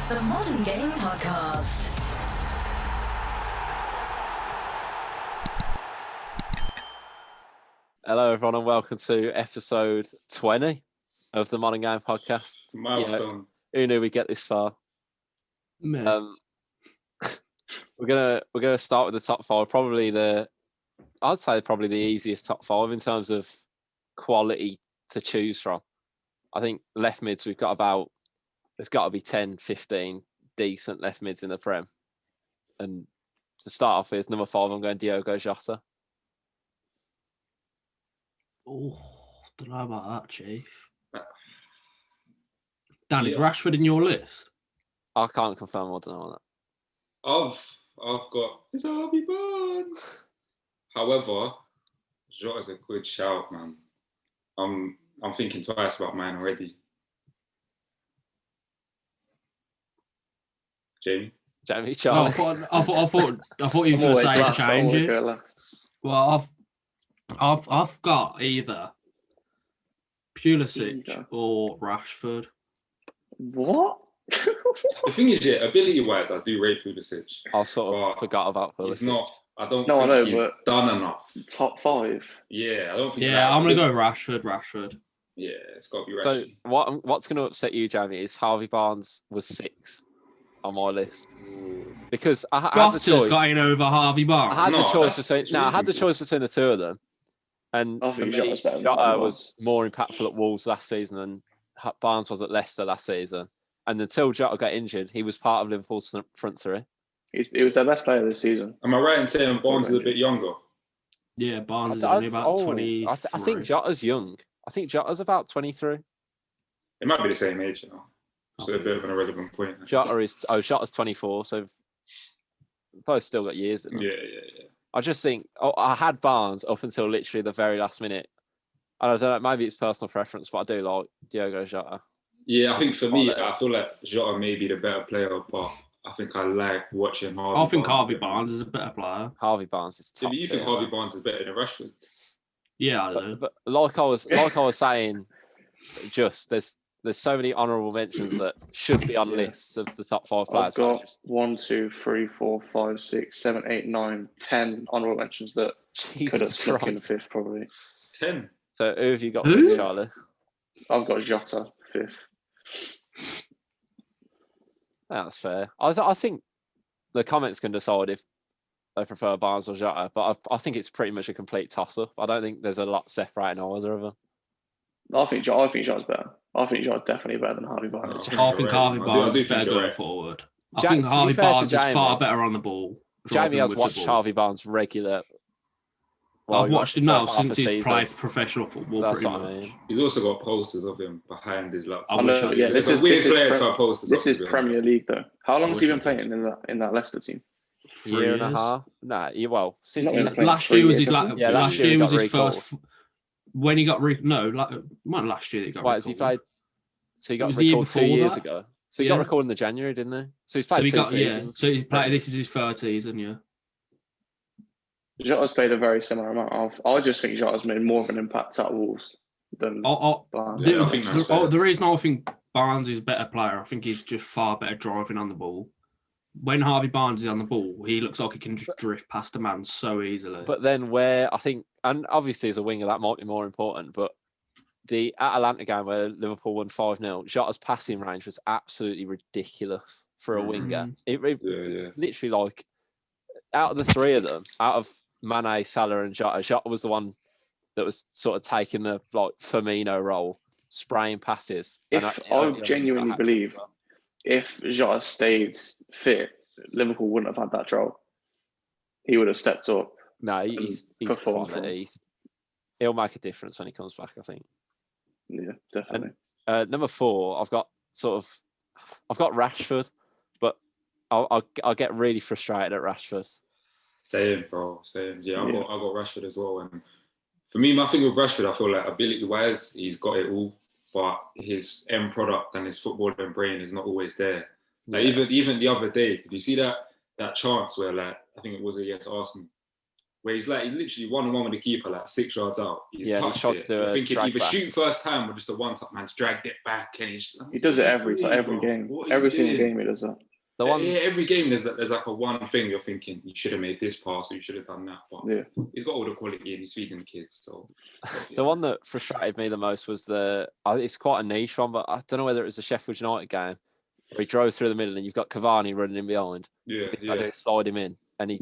The Modern Game Podcast. Hello, everyone, and welcome to episode 20 of the Modern Game Podcast. Milestone. Who knew we'd get this far? Me. We're gonna start with the top five. I'd say probably the easiest top five in terms of quality to choose from. I think left mids, there's got to be 10, 15 decent left mids in the Prem. And to start off with, number 5, I'm going Diogo Jota. Oh, don't know about that, Chief. Dan, is Rashford in your list? I can't confirm or deny that. I've got it's Harvey Barnes. However, Jota's a good shout, man. I'm thinking twice about mine already. Jamie, Charlie. I thought you were going to say to change it. Well, I've got either Pulisic or Rashford. What? the thing is, ability-wise, I do rate Pulisic. I sort of forgot about Pulisic. He's not. I don't think he's done enough. Top 5. Yeah, I don't think. Yeah, I'm gonna go Rashford. Yeah, it's got to be Rashford. So what's going to upset you, Jamie, is Harvey Barnes was 6th on my list because I had the choice. Got in over Harvey Barnes. I had the choice between the two of them, and for me, Jota was more impactful at Wolves last season than Barnes was at Leicester last season. And until Jota got injured, he was part of Liverpool's front three. He was their best player this season. Am I right in saying Barnes is a bit younger? Yeah, Barnes is only about 20. I think Jota's young. I think Jota's about 23. It might be the same age, It's a bit of an irrelevant point. Jota's 24, so both still got years in them. Yeah. I just think I had Barnes up until literally the very last minute. And I don't know, maybe it's personal preference, but I do like Diogo Jota. Yeah, I think for me, I feel like Jota may be the better player, but I think I like watching Harvey. I think Harvey Barnes is a better player. Harvey Barnes is top. You think Harvey Barnes is better than Rashford? Yeah, I do. But like I was saying, just there's so many honourable mentions that should be on lists of the top 5 players. I've got 1, 2, 3, 4, 5, 6, 7, 8, 9, 10 honourable mentions that could have snuck in 5th probably. 10. So who have you got for Charlie? I've got Jota 5th. That's fair. I think the comments can decide if they prefer Barnes or Jota, but I think it's pretty much a complete toss-up. I don't think there's a lot separating either of them. I think Jota's better. I think Jota's definitely better than Harvey Barnes. I think Harvey Barnes is better going forward. I think Harvey Barnes is far better on the ball. Jamie has watched Harvey Barnes regular. I've watched him now since he's played professional football. That's what I mean. He's also got posters of him behind his laptop. This is weird player to have posters. This is Premier League though. How long has he been playing in that Leicester team? Year and a half. Since last year was his first. When he got last year he got. Why has he played? So he got recalled 2 years ago. So he got recalled in the January, didn't he? So he's played 2 seasons. So he's played. This is his 3rd season. Yeah. Jota's played a very similar amount. I just think Jota's made more of an impact at Wolves than Barnes. The reason I think Barnes is a better player, I think he's just far better driving on the ball. When Harvey Barnes is on the ball, he looks like he can just drift past a man so easily. But then where I think, and obviously as a winger that might be more important, but the Atalanta game where Liverpool won 5-0, Jota's passing range was absolutely ridiculous for a winger. It literally like, out of the 3 of them, out of Mane, Salah and Jota was the one that was sort of taking the like Firmino role, spraying passes. I genuinely believe if Jota stayed fit, Liverpool wouldn't have had that role. He would have stepped up. No, he's quality. He'll make a difference when he comes back, I think. Yeah, definitely. And, number 4, I've got Rashford, but I'll get really frustrated at Rashford. Same, bro. Same. Yeah, I got Rashford as well. And for me, my thing with Rashford, I feel like ability-wise, he's got it all, but his end product and his footballing brain is not always there. Like even the other day, did you see that chance where I think it was against Arsenal, where he's literally 1-on-1 with the keeper, like 6 yards out. He's touched it. You're thinking either shoot first time or just a one-top man's dragged it back, and he does it every game. Every single game he does that. Every game there's like a one thing you're thinking you should have made this pass or you should have done that. But he's got all the quality and he's feeding the kids. So the one that frustrated me the most was it's quite a niche one, but I don't know whether it was the Sheffield United game where he drove through the middle and you've got Cavani running in behind. I don't slide him in, and he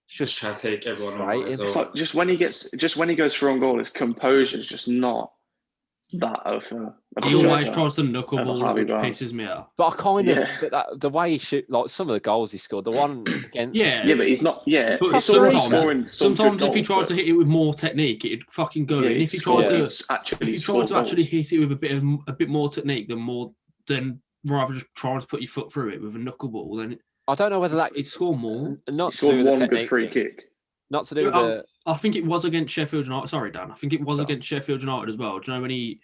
just try to take everyone on. It's like just when he goes through on goal, his composure is just not that of. He always tries to knuckleball, which pisses me off. But I kind of that the way he shoot, like some of the goals he scored, the one against but he's not. Yeah, but sometimes if he tried to hit it with more technique, it'd fucking go. And if he tried to actually hit it with a bit more technique than rather just trying to put your foot through it with a knuckleball, then I don't know whether that he'd score more. Not he to do with one the technique good free kick. Not to do with the. I think it was against Sheffield United. Sorry, Dan. I think it was against Sheffield United as well. Do you know when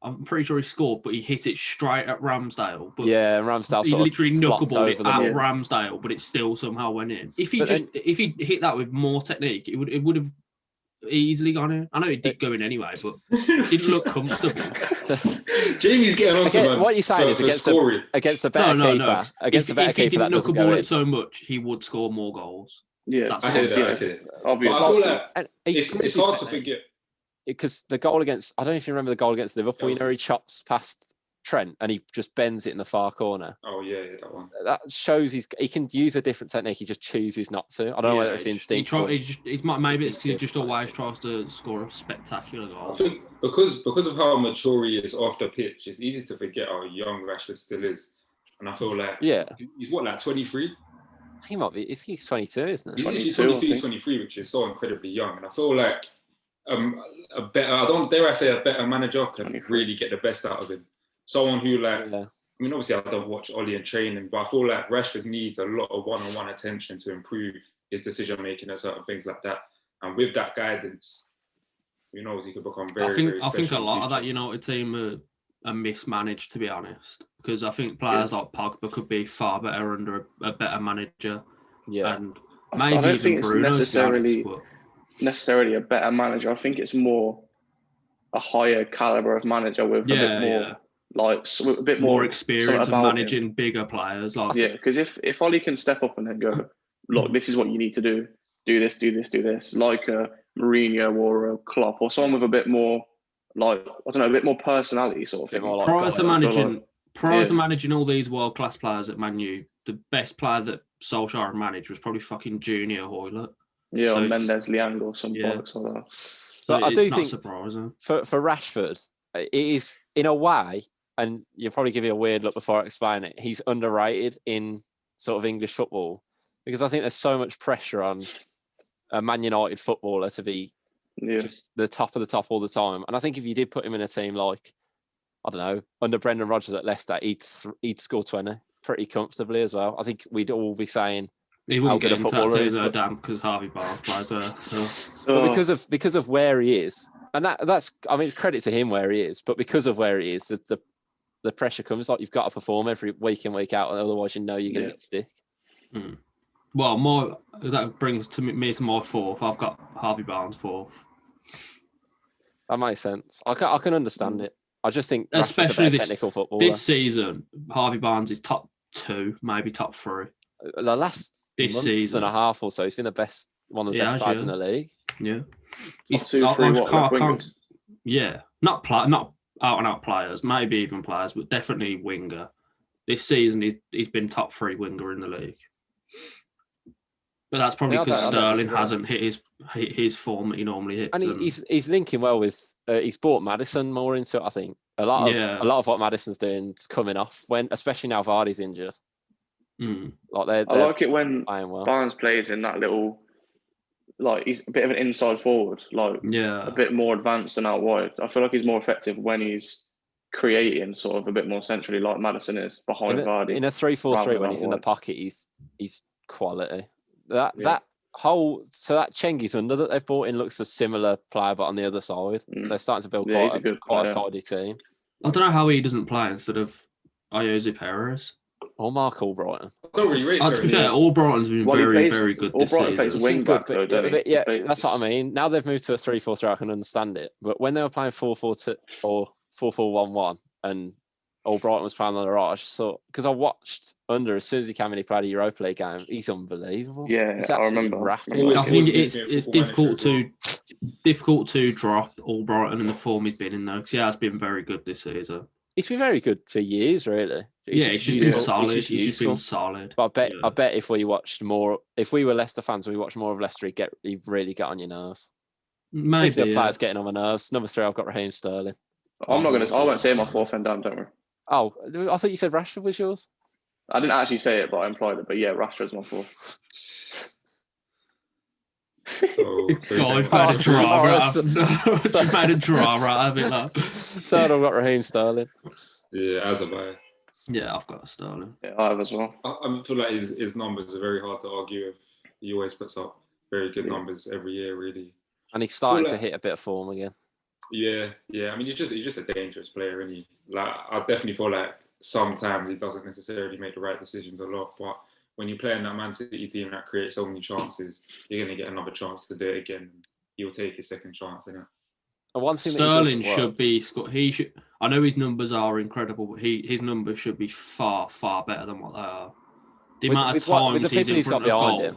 I'm pretty sure he scored, but he hit it straight at Ramsdale. But Ramsdale. He literally knuckleballed it at ball. Ramsdale, but it still somehow went in. If he hit that with more technique, it would have easily gone in. I know it did go in anyway, but it didn't look comfortable. Jamie's getting on to man. What you're saying is against the better keeper. Against the better keeper, that doesn't go in. If he didn't knuckleball it so much, he would score more goals. Yeah, I hear that. Obviously, I feel like it's hard to forget. Because the goal against, I don't know if you remember the goal against Liverpool, he chops past Trent and he just bends it in the far corner. Oh, yeah, that one. That shows he can use a different technique, he just chooses not to. I don't know whether it's instinct. Maybe it's because he just always tries to score a spectacular goal. I think because of how mature he is off the pitch, it's easy to forget how young Rashford still is. And I feel like he's what, like 23? He might be, if he's 22, isn't he? He's 22, 23, which is so incredibly young. And I feel like a better manager can really get the best out of him. Someone who I mean, obviously I don't watch Ollie and training, but I feel like Rashford needs a lot of one-on-one attention to improve his decision-making and certain things like that. And with that guidance, who knows, he could become very special. I think a lot of that United team are mismanaged, to be honest, because I think players like Pogba could be far better under a better manager. Yeah. And maybe I don't think it's necessarily a better manager. I think it's more a higher caliber of manager with a bit more a bit more experience of managing bigger players. Because if Ollie can step up and then go, look, this is what you need to do this, like a Mourinho or a Klopp or someone with a bit more a bit more personality sort of thing. Prior to managing all these world class players at Man U, the best player that Solskjaer managed was probably fucking Junior Hoylett. Yeah, or Mendes Liang or some bollocks like that. But I do think surprising. For Rashford, it is in a way, and you'll probably give you a weird look before I explain it, he's underrated in sort of English football because I think there's so much pressure on a Man United footballer to be just the top of the top all the time. And I think if you did put him in a team like, I don't know, under Brendan Rodgers at Leicester, he'd score 20 pretty comfortably as well. I think we'd all be saying he wouldn't get into that team though, Dan, because Harvey Barnes plays there. But because of where he is, and that's I mean, it's credit to him where he is, but because of where he is, the pressure comes. Like you've got to perform every week in, week out, otherwise you know you're going to get stick. Well, that brings me to my fourth. I've got Harvey Barnes fourth. That makes sense. I can understand it. I just think especially this technical footballer. This season, Harvey Barnes is top 2, maybe top 3. The last month and a half or so, he's been one of the best players in the league. Yeah, he's 2, 3. Not out and out players, maybe even players, but definitely winger. This season, he's been top 3 winger in the league. But that's probably because Sterling hasn't hit his form that he normally hits. And he's linking well with. He's brought Maddison more into it. I think a lot of what Maddison's doing is coming off especially now Vardy's injured. I like it when Barnes plays in that little, he's a bit of an inside forward, a bit more advanced than out wide. I feel like he's more effective when he's creating sort of a bit more centrally, like Maddison is behind Vardy. In a 3-4-3, when he's in the pocket, he's quality. That Cengiz Under that they've brought in looks a similar player, but on the other side, they're starting to build quite a tidy team. I don't know how he doesn't play instead of Ayoze Perez. Or Mark Albrighton. I don't really rate to be fair, Albrighton's been very good this season. Albrighton plays wing back, though, doesn't he? Yeah, that's what I mean. Now they've moved to a 3-4-3, I can understand it. But when they were playing 4-4-2 or 4-4-1-1 and Albrighton was playing on the right, I just thought, because I watched Under as soon as he came in, he played a Europa League game. He's unbelievable. Yeah, he's I remember. I think it's difficult to drop Albrighton in the form he's been in, though, because he has been very good this season. He's been very good for years, really. He's just been solid. He's just been solid. But I bet if we watched more, if we were Leicester fans, we watched more of Leicester, he'd really get on your nerves. Maybe the players getting on my nerves. Number 3, I've got Raheem Sterling. I won't say my 4th and down, don't worry. Oh, I thought you said Rashford was yours. I didn't actually say it, but I implied it. But yeah, Rashford's my 4th. God, made a draw out of it. Like. Third, I've got Raheem Sterling. Yeah, as have I. Yeah, I've got Sterling. Yeah, I have as well. I feel like his numbers are very hard to argue with. He always puts up very good numbers every year, really. And he's starting to hit a bit of form again. Yeah. I mean, he's just a dangerous player, isn't he? Like, I definitely feel like sometimes he doesn't necessarily make the right decisions a lot, but when you play in that Man City team that creates so many chances, you're going to get another chance to do it again. He'll take his second chance, innit? And one thing Sterling should be. He should. I know his numbers are incredible, but his numbers should be far better than what they are. The amount of times he's got behind him.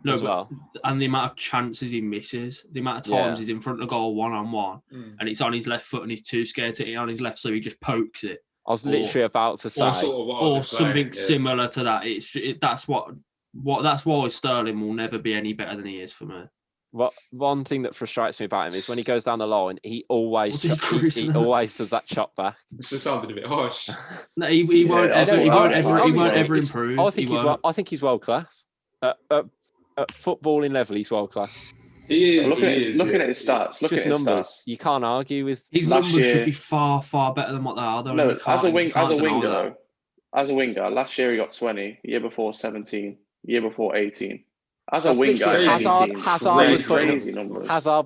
No, and the amount of chances he misses, the amount of times he's in front of goal 1-on-1, and it's on his left foot, and he's too scared to hit it on his left, so he just pokes it. I was literally about to say, or something similar to that. That's why Sterling will never be any better than he is for me. Well, one thing that frustrates me about him is when he goes down the line, he always does that chop back. This just sounded a bit harsh. No, he won't ever improve. I think he's world class. At footballing level, he's world class. He is. Looking at his stats, just numbers. You can't argue with his numbers. Should be far better than what they are. Though. No, as a winger, last year he got 20. Year before 17. Year before 18. As a winger, Hazard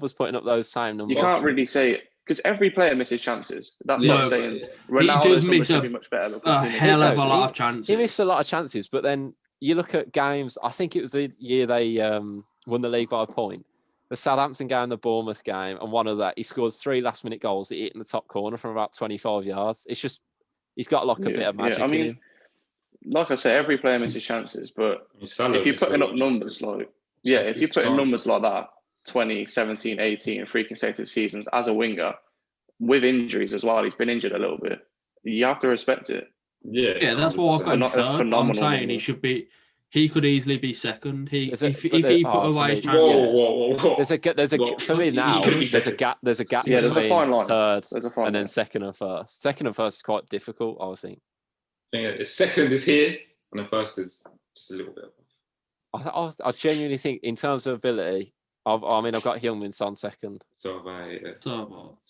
was putting up those same numbers. You can't really say it because every player misses chances. That's what I'm saying. Ronaldo's numbers should be much better. A hell of a lot of chances. He missed a lot of chances, but then you look at games. I think it was the year they won the league by a point. The Southampton game, the Bournemouth game, and one of that, he scored 3 last-minute goals. He hit in the top corner from about 25 yards. It's just he's got like a bit of magic in him. Like I say, every player misses chances, but if you're putting up numbers like that, 20, 17, 18, 3 consecutive seasons as a winger, with injuries as well, he's been injured a little bit. You have to respect it. Yeah, that's what I've got him third. I'm saying he should be. He could easily be second. If he put away his chances. For me now, there's a gap. There's a gap between there's a fine line. Third and then second and first. Second and first is quite difficult, I would think. The second is here, and the first is just a little bit above. I genuinely think, in terms of ability, I've got Heung-min Son second. So have I.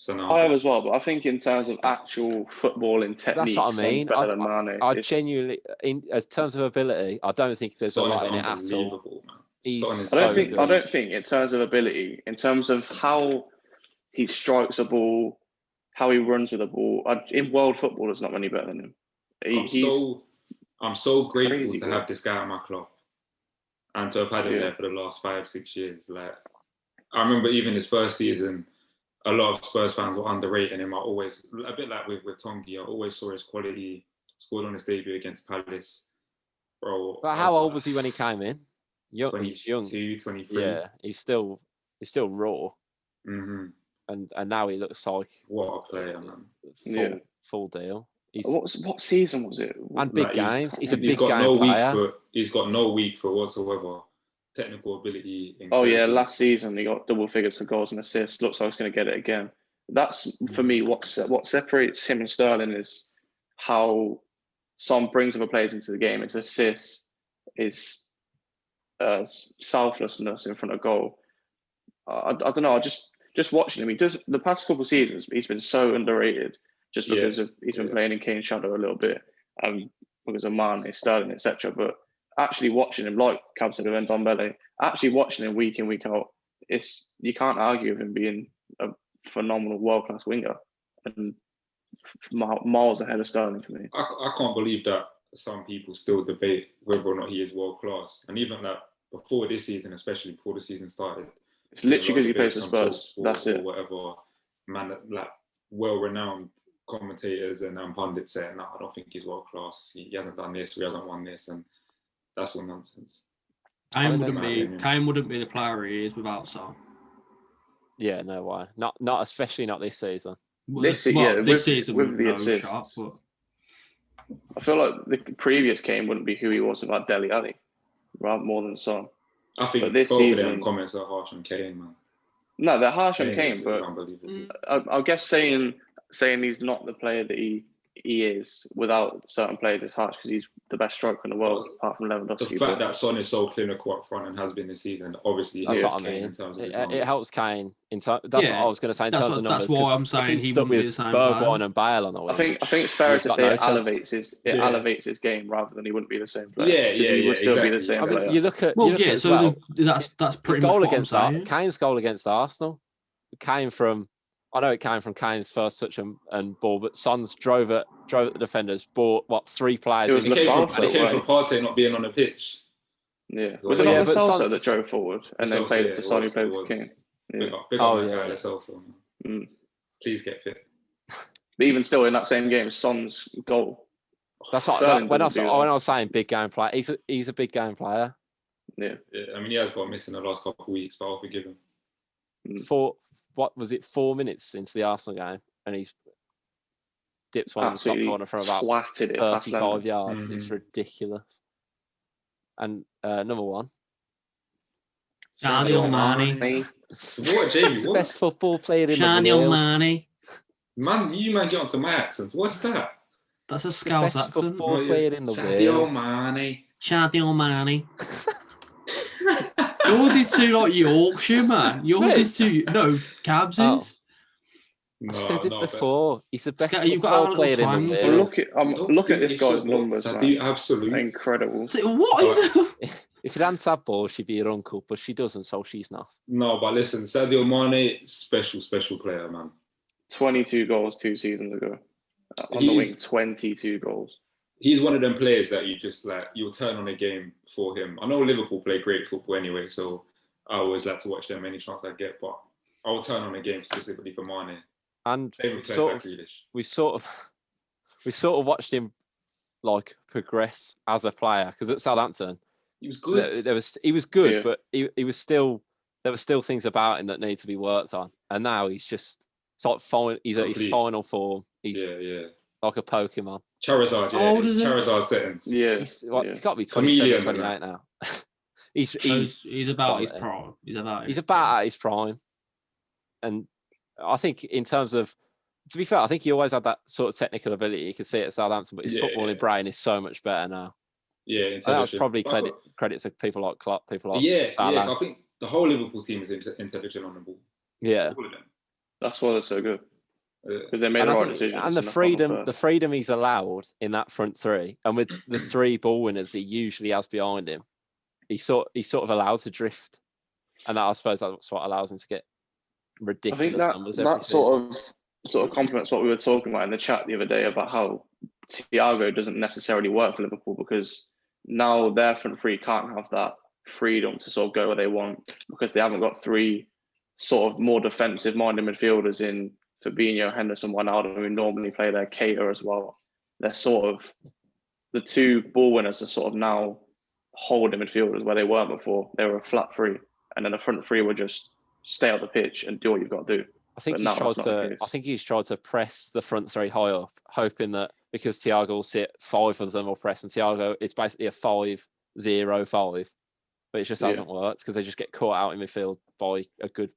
I have as well, but I think in terms of actual footballing technique, that's what I mean. Better than Mane. I genuinely, in terms of ability, I don't think there's a lot in it at all. I don't think in terms of ability, in terms of how he strikes a ball, how he runs with the ball. In world football, there's not many better than him. I'm so grateful to have this guy at my club and to have had him there for the last 5-6 years. Like, I remember even his first season, a lot of Spurs fans were underrating him. I always, a bit like with Tongi, I always saw his quality. Scored on his debut against Palace. Bro, but how old was he when he came in? Young, 22, 23. Yeah, he's still raw. Mm-hmm. And now he looks like what a player, man. Full deal. What season was it? And big games. He's a big game player. He's got no weak foot whatsoever. Technical ability. Oh yeah, last season he got double figures for goals and assists. Looks like he's going to get it again. That's for me what separates him and Sterling is how Son brings other players into the game. His assists, his selflessness in front of goal. I don't know. Just watching him, he does the past couple of seasons. He's been so underrated. Just because he's been playing in Kane's shadow a little bit, because of Mane, Sterling, etc. But actually watching him, like Cab said, with Ndombele, actually watching him week in, week out, you can't argue with him being a phenomenal world-class winger and miles ahead of Sterling for me. I can't believe that some people still debate whether or not he is world class. And even that before this season, especially before the season started, it's literally because he plays for Spurs. That's it. Or whatever, man, like well-renowned commentators and pundits saying, "No, I don't think he's world class. He hasn't done this. He hasn't won this," and that's all nonsense. Kane wouldn't be the player he is without Son. Yeah, no way. Not especially not this season. This season with the assists. Shot, but... I feel like the previous Kane wouldn't be who he was without Dele Alli, right? More than Son. I think both of them comments are harsh on Kane, man. No, they're harsh on Kane, but I guess saying he's not the player that he is without certain players is harsh because he's the best striker in the world apart from Lewandowski. The fact that Son is so clinical up front and has been this season, obviously that's what I mean. It helps Kane in terms. That's what I was going to say in terms of numbers. That's why I'm saying he wouldn't be the same. Bergwijn and Bale on the wing. I think it's fair to say it elevates his game rather than he wouldn't be the same player. He would still be the same player. You look at that's pretty goal much against Kane's goal against Arsenal. Came from. I know it came from Kane's first touch and ball, but Son's drove at the defenders, bought 3 players. It came from Partey not being on the pitch. Yeah, was it not Lo Celso that drove forward and then played it to Son, who played to Kane? Big up Lo Celso. Please get fit. But even still, in that same game, Son's goal. That's what when I was saying big game player. He's a big game player. Yeah. I mean, he has got missing the last couple of weeks, but I'll forgive him. 4 minutes into the Arsenal game, and he's dips one in the top corner for about 35 yards. It's ridiculous. And number 1, Sadio Mane. What, Jamie? He's the best football player in Sadio the world. Man, you might get onto my accents. What's that? That's a Scouse accent. Football player in the world. Sadio Mane. Yours is too like Yorkshire, man. Yours is too Cabs is. I've said it before. He's the best football player in the world. I'm looking at this guy's numbers, man. Absolutely incredible. What is it? If it hadn't had ball, she'd be your uncle, but she doesn't, so she's not. No, but listen, Sadio Mane, special player, man. 22 goals 2 seasons ago. On the wing, 22 goals. He's one of them players that you just you'll turn on a game for him. I know Liverpool play great football anyway, so I always like to watch them any chance I get, but I'll turn on a game specifically for Mane. And we sort of watched him progress as a player, because at Southampton he was good. He was good, but he was still, there were still things about him that need to be worked on. And now he's just he's at his final form. He's like a Pokemon. Charizard, Charizard settings. Yeah. He's got to be 27, 28 now. he's about his prime. He's about at his prime. And I think in terms of, to be fair, I think he always had that sort of technical ability. You can see it at Southampton, but his footballing brain is so much better now. Yeah, that's probably credit to people like Klopp, people like Salah. I think the whole Liverpool team is intelligent on the ball. Yeah. All of them. That's why they're so good. Because they made the right decisions. And the freedom he's allowed in that front 3, and with the 3 ball winners he usually has behind him, he's sort of allowed to drift. And that, I suppose that's what allows him to get ridiculous numbers every season. Sort of complements what we were talking about in the chat the other day about how Thiago doesn't necessarily work for Liverpool, because now their front 3 can't have that freedom to sort of go where they want, because they haven't got 3 sort of more defensive-minded midfielders in Fabinho, Henderson, Wijnaldum, who normally play their cater as well. They're sort of, the 2 ball winners are sort of now holding midfielders where they weren't before. They were a flat 3, and then the front 3 were just stay on the pitch and do what you've got to do. I think he's tried to press the front 3 high up, hoping that because Thiago will sit, 5 of them will press, and Thiago, it's basically a 5-0-5, but it just hasn't worked because they just get caught out in midfield by a good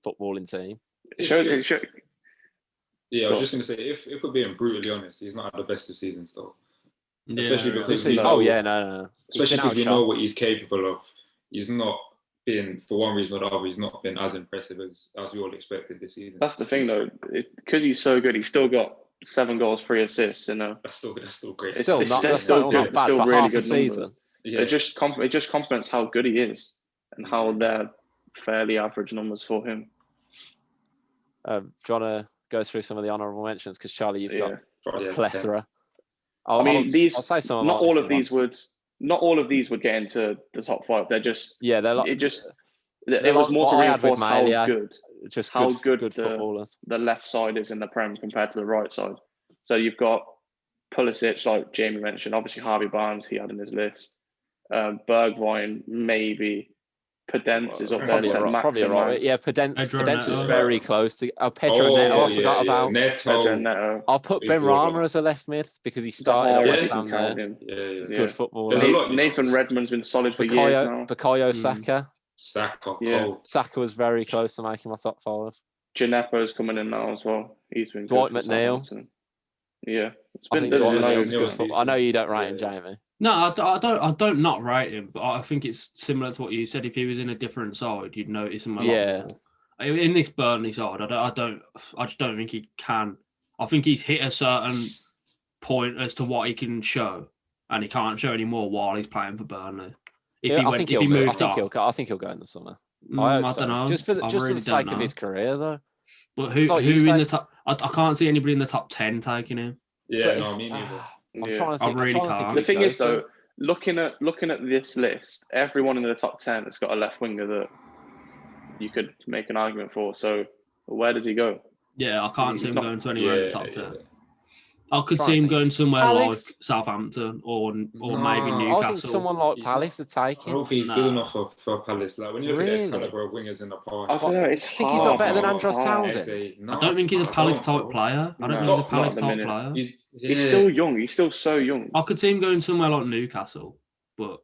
footballing team. Yeah, I was just going to say, if we're being brutally honest, he's not had the best of seasons though. Especially because we know what he's capable of. He's not been, for one reason or the other, he's not been as impressive as we all expected this season. That's the thing though, because he's so good, he's still got 7 goals, 3 assists. That's still great. That's still not bad for really half a season. Yeah. It just complements how good he is and how they're fairly average numbers for him. Do you want to go through some of the honourable mentions? Because Charlie, you've got a plethora. these. Not all of these would get into the top 5. They're just. Yeah, they're like. It was more to reinforce how good the left side is in the Prem compared to the right side. So you've got Pulisic, like Jamie mentioned. Obviously, Harvey Barnes he had in his list. Bergwijn, maybe. Podence is up there. Probably right. Yeah, Podence is very close to. Pedro Neto, I forgot about. Pedro Neto. I'll put Ben Rama as a left mid because he started at West Ham there. Good footballer. Nathan Redmond's been solid for years now. Bukayo Saka. Saka was very close to making my top 5. Gineppo's coming in now as well. He's been Dwight McNeil. Yeah, I think Dwight McNeil's good football. I know you don't rate him, Jamie. No, I don't not rate him, but I think it's similar to what you said. If he was in a different side, you'd notice him a lot more. In this Burnley side, I just don't think he can. I think he's hit a certain point as to what he can show, and he can't show anymore while he's playing for Burnley. I think he'll go in the summer. I don't know. Just for the sake of his career, though. But who in the top? I can't see anybody in the top 10 taking him. Yeah, no, me neither. I really can't. The thing is, though, looking at this list, everyone in the top 10 has got a left winger that you could make an argument for. So where does he go? Yeah, I can't see him going to anywhere in the top 10. I could see him going somewhere like Southampton or maybe Newcastle. I think someone like Palace would take him. I don't think he's good enough for Palace. Like when you look at their caliber of wingers in the past, I don't know. I think he's not better than Andros Townsend. I don't think he's a Palace type player. I don't think he's a Palace type player. He's still young. He's still so young. I could see him going somewhere like Newcastle, but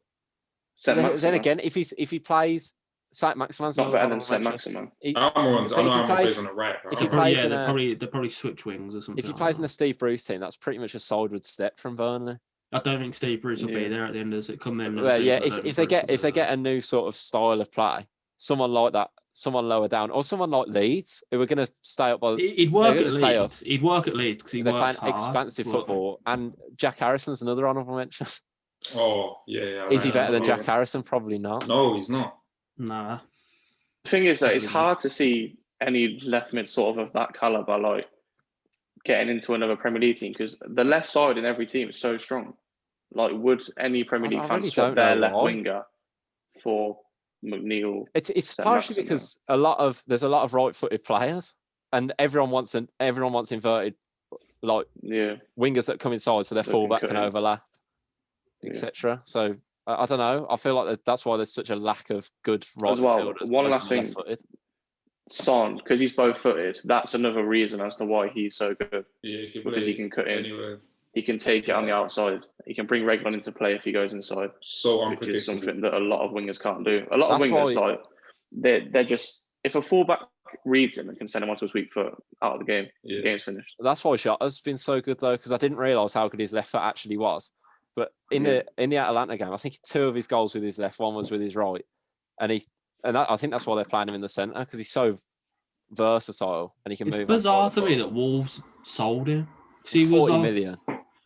then again, if he plays. Saint-Maximin's not better than Saint-Maximin. If he plays on the right, they'll probably switch wings or something. If he plays in a Steve Bruce team, that's pretty much a solid step from Burnley. I don't think Steve Bruce will be there at the end of it. Come in. Well, yeah, if they get a new sort of style of play, someone like that, someone lower down, or someone like Leeds, who are going to stay up. He'd work at Leeds. He'd work at Leeds because they're playing expansive football. And Jack Harrison's another honourable mention. Oh yeah. Is he better than Jack Harrison? Probably not. No, he's not. Nah. The thing is that it's hard to see any left mid sort of that caliber like getting into another Premier League team because the left side in every team is so strong. Like, would any Premier League fans swap their left winger for McNeil? It's partially because there's a lot of right-footed players, and everyone wants inverted wingers that come inside, so their fullback can overlap, etc. So. I don't know. I feel like that's why there's such a lack of good right midfielders. One last thing, Son, because he's both footed. That's another reason as to why he's so good. Yeah, because he can cut in. Anywhere. He can take it on the outside. He can bring Reguilón into play if he goes inside. So unpredictable. Which is something that a lot of wingers can't do. A lot of wingers they're just if a fullback reads him and can send him onto his weak foot out of the game, the game's finished. That's why Jota's been so good though, because I didn't realise how good his left foot actually was. But in the Atalanta game, I think 2 of his goals with his left, 1 was with his right, I think that's why they're playing him in the centre because he's so versatile and he can move. It's bizarre to me that Wolves sold him. 40 million.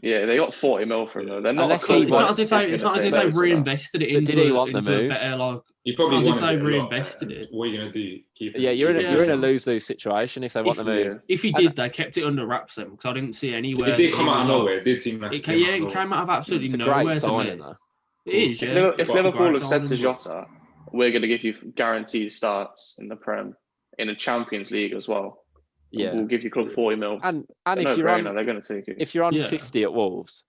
Yeah, they got 40 mil from him. They're not. It's not as if they reinvested it into. Did he want the move? You probably as if they reinvested it. What are you gonna do? Keep it. Yeah, you're in a lose-lose situation if they want the move. If he did, they kept it under wraps then because I didn't see anywhere. It did come out of nowhere. It did seem like it came out of absolutely nowhere. Great signing though. It is. Yeah. If Liverpool have said to Jota, "We're going to give you guaranteed starts in the Prem, in the Champions League as well. Yeah, we'll give you club 40 mil." And if you're on, they're going to take it. If you're on 50 at Wolves,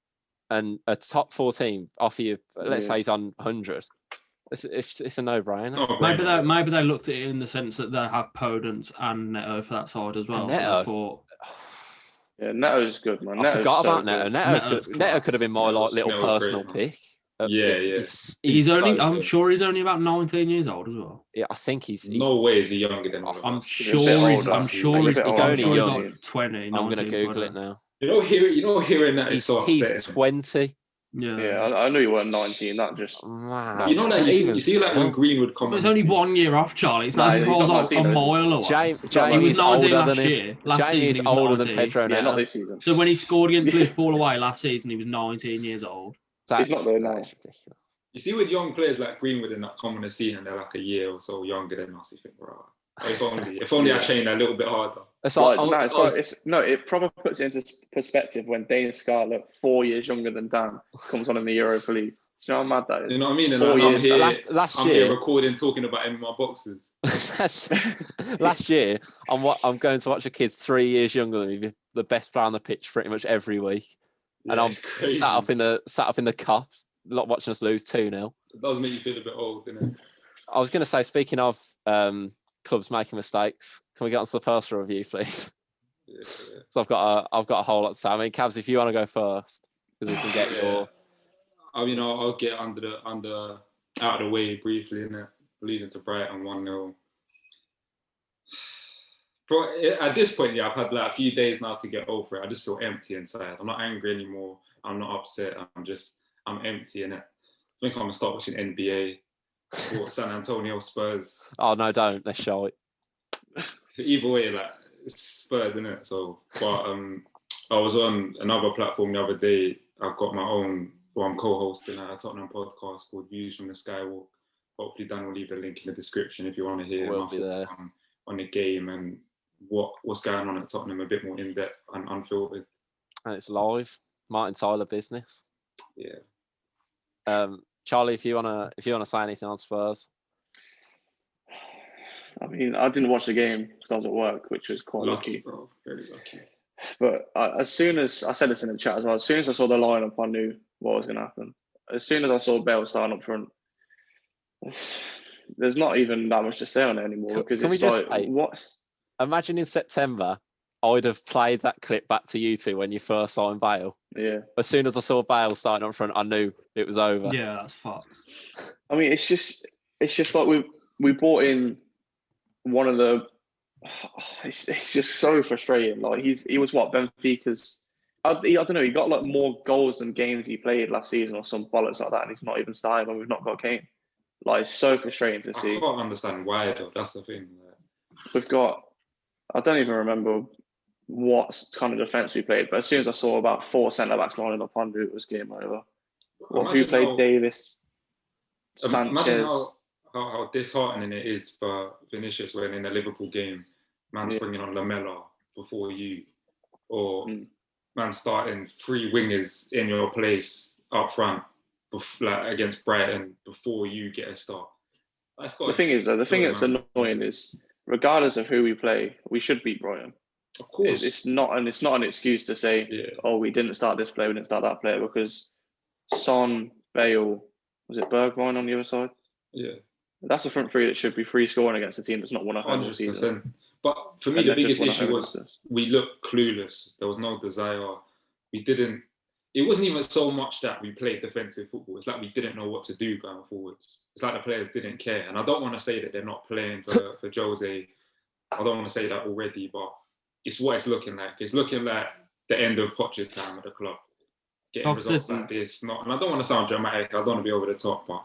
and a top 4 team offer you, let's say he's on 100. It's a no-brainer. Maybe they looked at it in the sense that they have Podence and Neto for that side as well. Neto. Yeah, Neto's good, man. I forgot about Neto. Neto could have been my little personal pick. Yeah. I'm sure he's only about 19 years old as well. Yeah, I think he's no way is he younger than us. I'm sure he's only young. 20. I'm going to Google it now. Hearing that he's 20. Yeah, I knew you weren't 19. That just you see like when Greenwood comments. It's only 1 year off, Charlie. It's not like a mile away. Jamie was older than him. Jamie is older than Pedro now. Not this season. So when he scored against Liverpool away last season, he was 19 years old. He's not there now. That's ridiculous. You see, with young players like Greenwood in that common scene, and they're like a year or so younger than us, you think, right? If only I trained a little bit harder. It probably puts it into perspective when Dane Scarlett, 4 years younger than Dan, comes on in the Europa League. Do you know how mad that is? You know what I mean? And I'm here recording, talking about him in my boxes. Last year, I'm going to watch a kid 3 years younger than me, the best player on the pitch pretty much every week, and I'm sat up in the cup, not watching us lose 2-0. It does make you feel a bit old, doesn't it? I was going to say, speaking of clubs making mistakes, can we get onto the personal review, please? Yeah. So I've got a whole lot to say. I mean, Cabs, if you want to go first, because we can get your. I mean, I'll get out of the way briefly, innit? Losing to Brighton 1-0. But at this point, I've had like a few days now to get over it. I just feel empty inside. I'm not angry anymore. I'm not upset. I'm empty, innit? I think I'm gonna start watching NBA or San Antonio Spurs. Oh no, don't. They're shy. Either way, like it's Spurs, innit? So, but I was on another platform the other day. I've got my own. Well, I'm co-hosting a Tottenham podcast called Views from the Skywalk. Hopefully, Dan will leave the link in the description if you want to hear my thoughts on the game and what's going on at Tottenham a bit more in depth and unfiltered. And it's live. Martin Tyler business. Yeah. Charlie, if you wanna say anything on Spurs. I mean, I didn't watch the game because I was at work, which was quite lucky. Bro, very lucky. But as soon as I said this in the chat as well, as soon as I saw the lineup, I knew what was going to happen. As soon as I saw Bale starting up front, there's not even that much to say on it anymore. Because can we just say, imagine in September, I'd have played that clip back to you two when you first signed Bale. Yeah. As soon as I saw Bale starting up front, I knew it was over. Yeah, that's fucked. I mean, it's just like we brought in one of the. It's just so frustrating. Like he was what Benfica's. I don't know. He got like more goals than games he played last season or some bollocks like that, and he's not even starting when we've not got Kane. Like it's so frustrating to see. I can't understand why though. That's the thing. We've got. I don't even remember what kind of defence we played, but as soon as I saw about 4 centre backs lining up under, it was game over. Who played Davis, Sanchez. Imagine how disheartening it is for Vinicius when in a Liverpool game, man's bringing on Lamela before you, or man starting 3 wingers in your place up front, like against Brighton before you get a start. The thing is, though, the thing that's annoying is, regardless of who we play, we should beat Brighton. Of course, it's not an excuse to say, "Oh, we didn't start this player, we didn't start that player," because Son, Bale, was it Bergwijn on the other side? Yeah. That's a front three that should be free scoring against a team that's not won a whole season. But for me, the biggest issue was we looked clueless. There was no desire. We didn't. It wasn't even so much that we played defensive football. It's like we didn't know what to do going forwards. It's like the players didn't care. And I don't want to say that they're not playing for Jose. I don't want to say that already, but it's what it's looking like. It's looking like the end of Poch's time at the club. Getting results like this. And I don't want to sound dramatic. I don't want to be over the top, but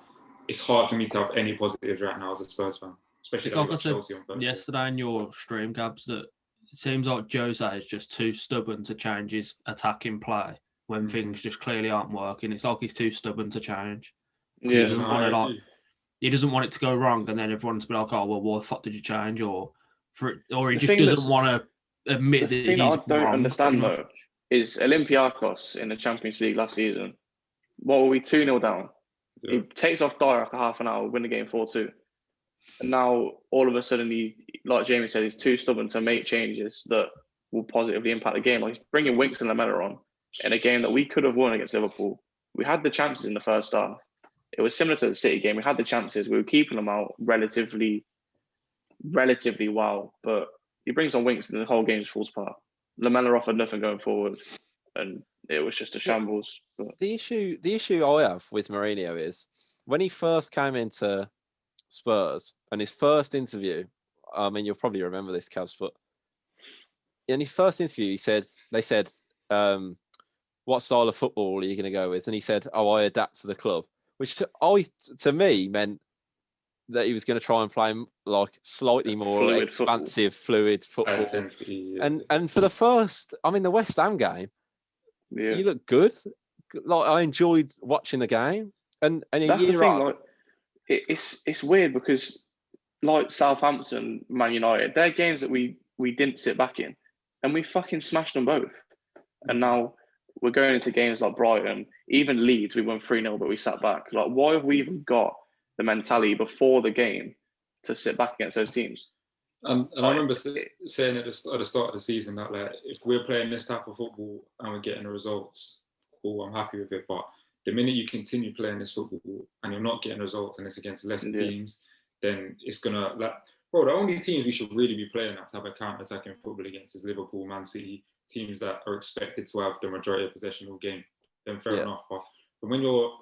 it's hard for me to have any positives right now as a Spurs fan, especially like Chelsea on Thursday. Yesterday in your stream, Gabs, that it seems like Jose is just too stubborn to change his attacking play when things just clearly aren't working. It's like he's too stubborn to change. Yeah, he doesn't want it to go wrong, and then everyone's be like, "Oh, well, what the fuck did you change?" Or he just doesn't want to admit that he's wrong. The thing I don't understand though is Olympiacos in the Champions League last season. What were we 2-0 down? Yeah. He takes off Dyer after half an hour, win the game 4-2. And now, all of a sudden, he, like Jamie said, he's too stubborn to make changes that will positively impact the game. Like he's bringing Winks and Lamela on in a game that we could have won against Liverpool. We had the chances in the first half. It was similar to the City game. We had the chances. We were keeping them out relatively well. But he brings on Winks and the whole game falls apart. Lamela offered nothing going forward. And it was just a shambles. But the issue I have with Mourinho is when he first came into Spurs and his first interview, I mean, you'll probably remember this, Cavs, but in his first interview, they said, what style of football are you going to go with? And he said, I adapt to the club, which to me meant that he was going to try and play like slightly more expansive, fluid football. And for the first, I mean, the West Ham game, you look good. Like I enjoyed watching the game, and that's the thing. Like, it's weird because like Southampton, Man United, they're games that we didn't sit back in, and we fucking smashed them both. And now we're going into games like Brighton, even Leeds, we won 3-0, but we sat back. Like, why have we even got the mentality before the game to sit back against those teams? And I remember saying at the start of the season that, like, if we're playing this type of football and we're getting the results, cool, I'm happy with it. But the minute you continue playing this football and you're not getting results and it's against lesser teams, then it's gonna, like, bro, the only teams we should really be playing that type of counter-attacking football against is Liverpool, Man City, teams that are expected to have the majority of possession all game. Then fair enough. But when you're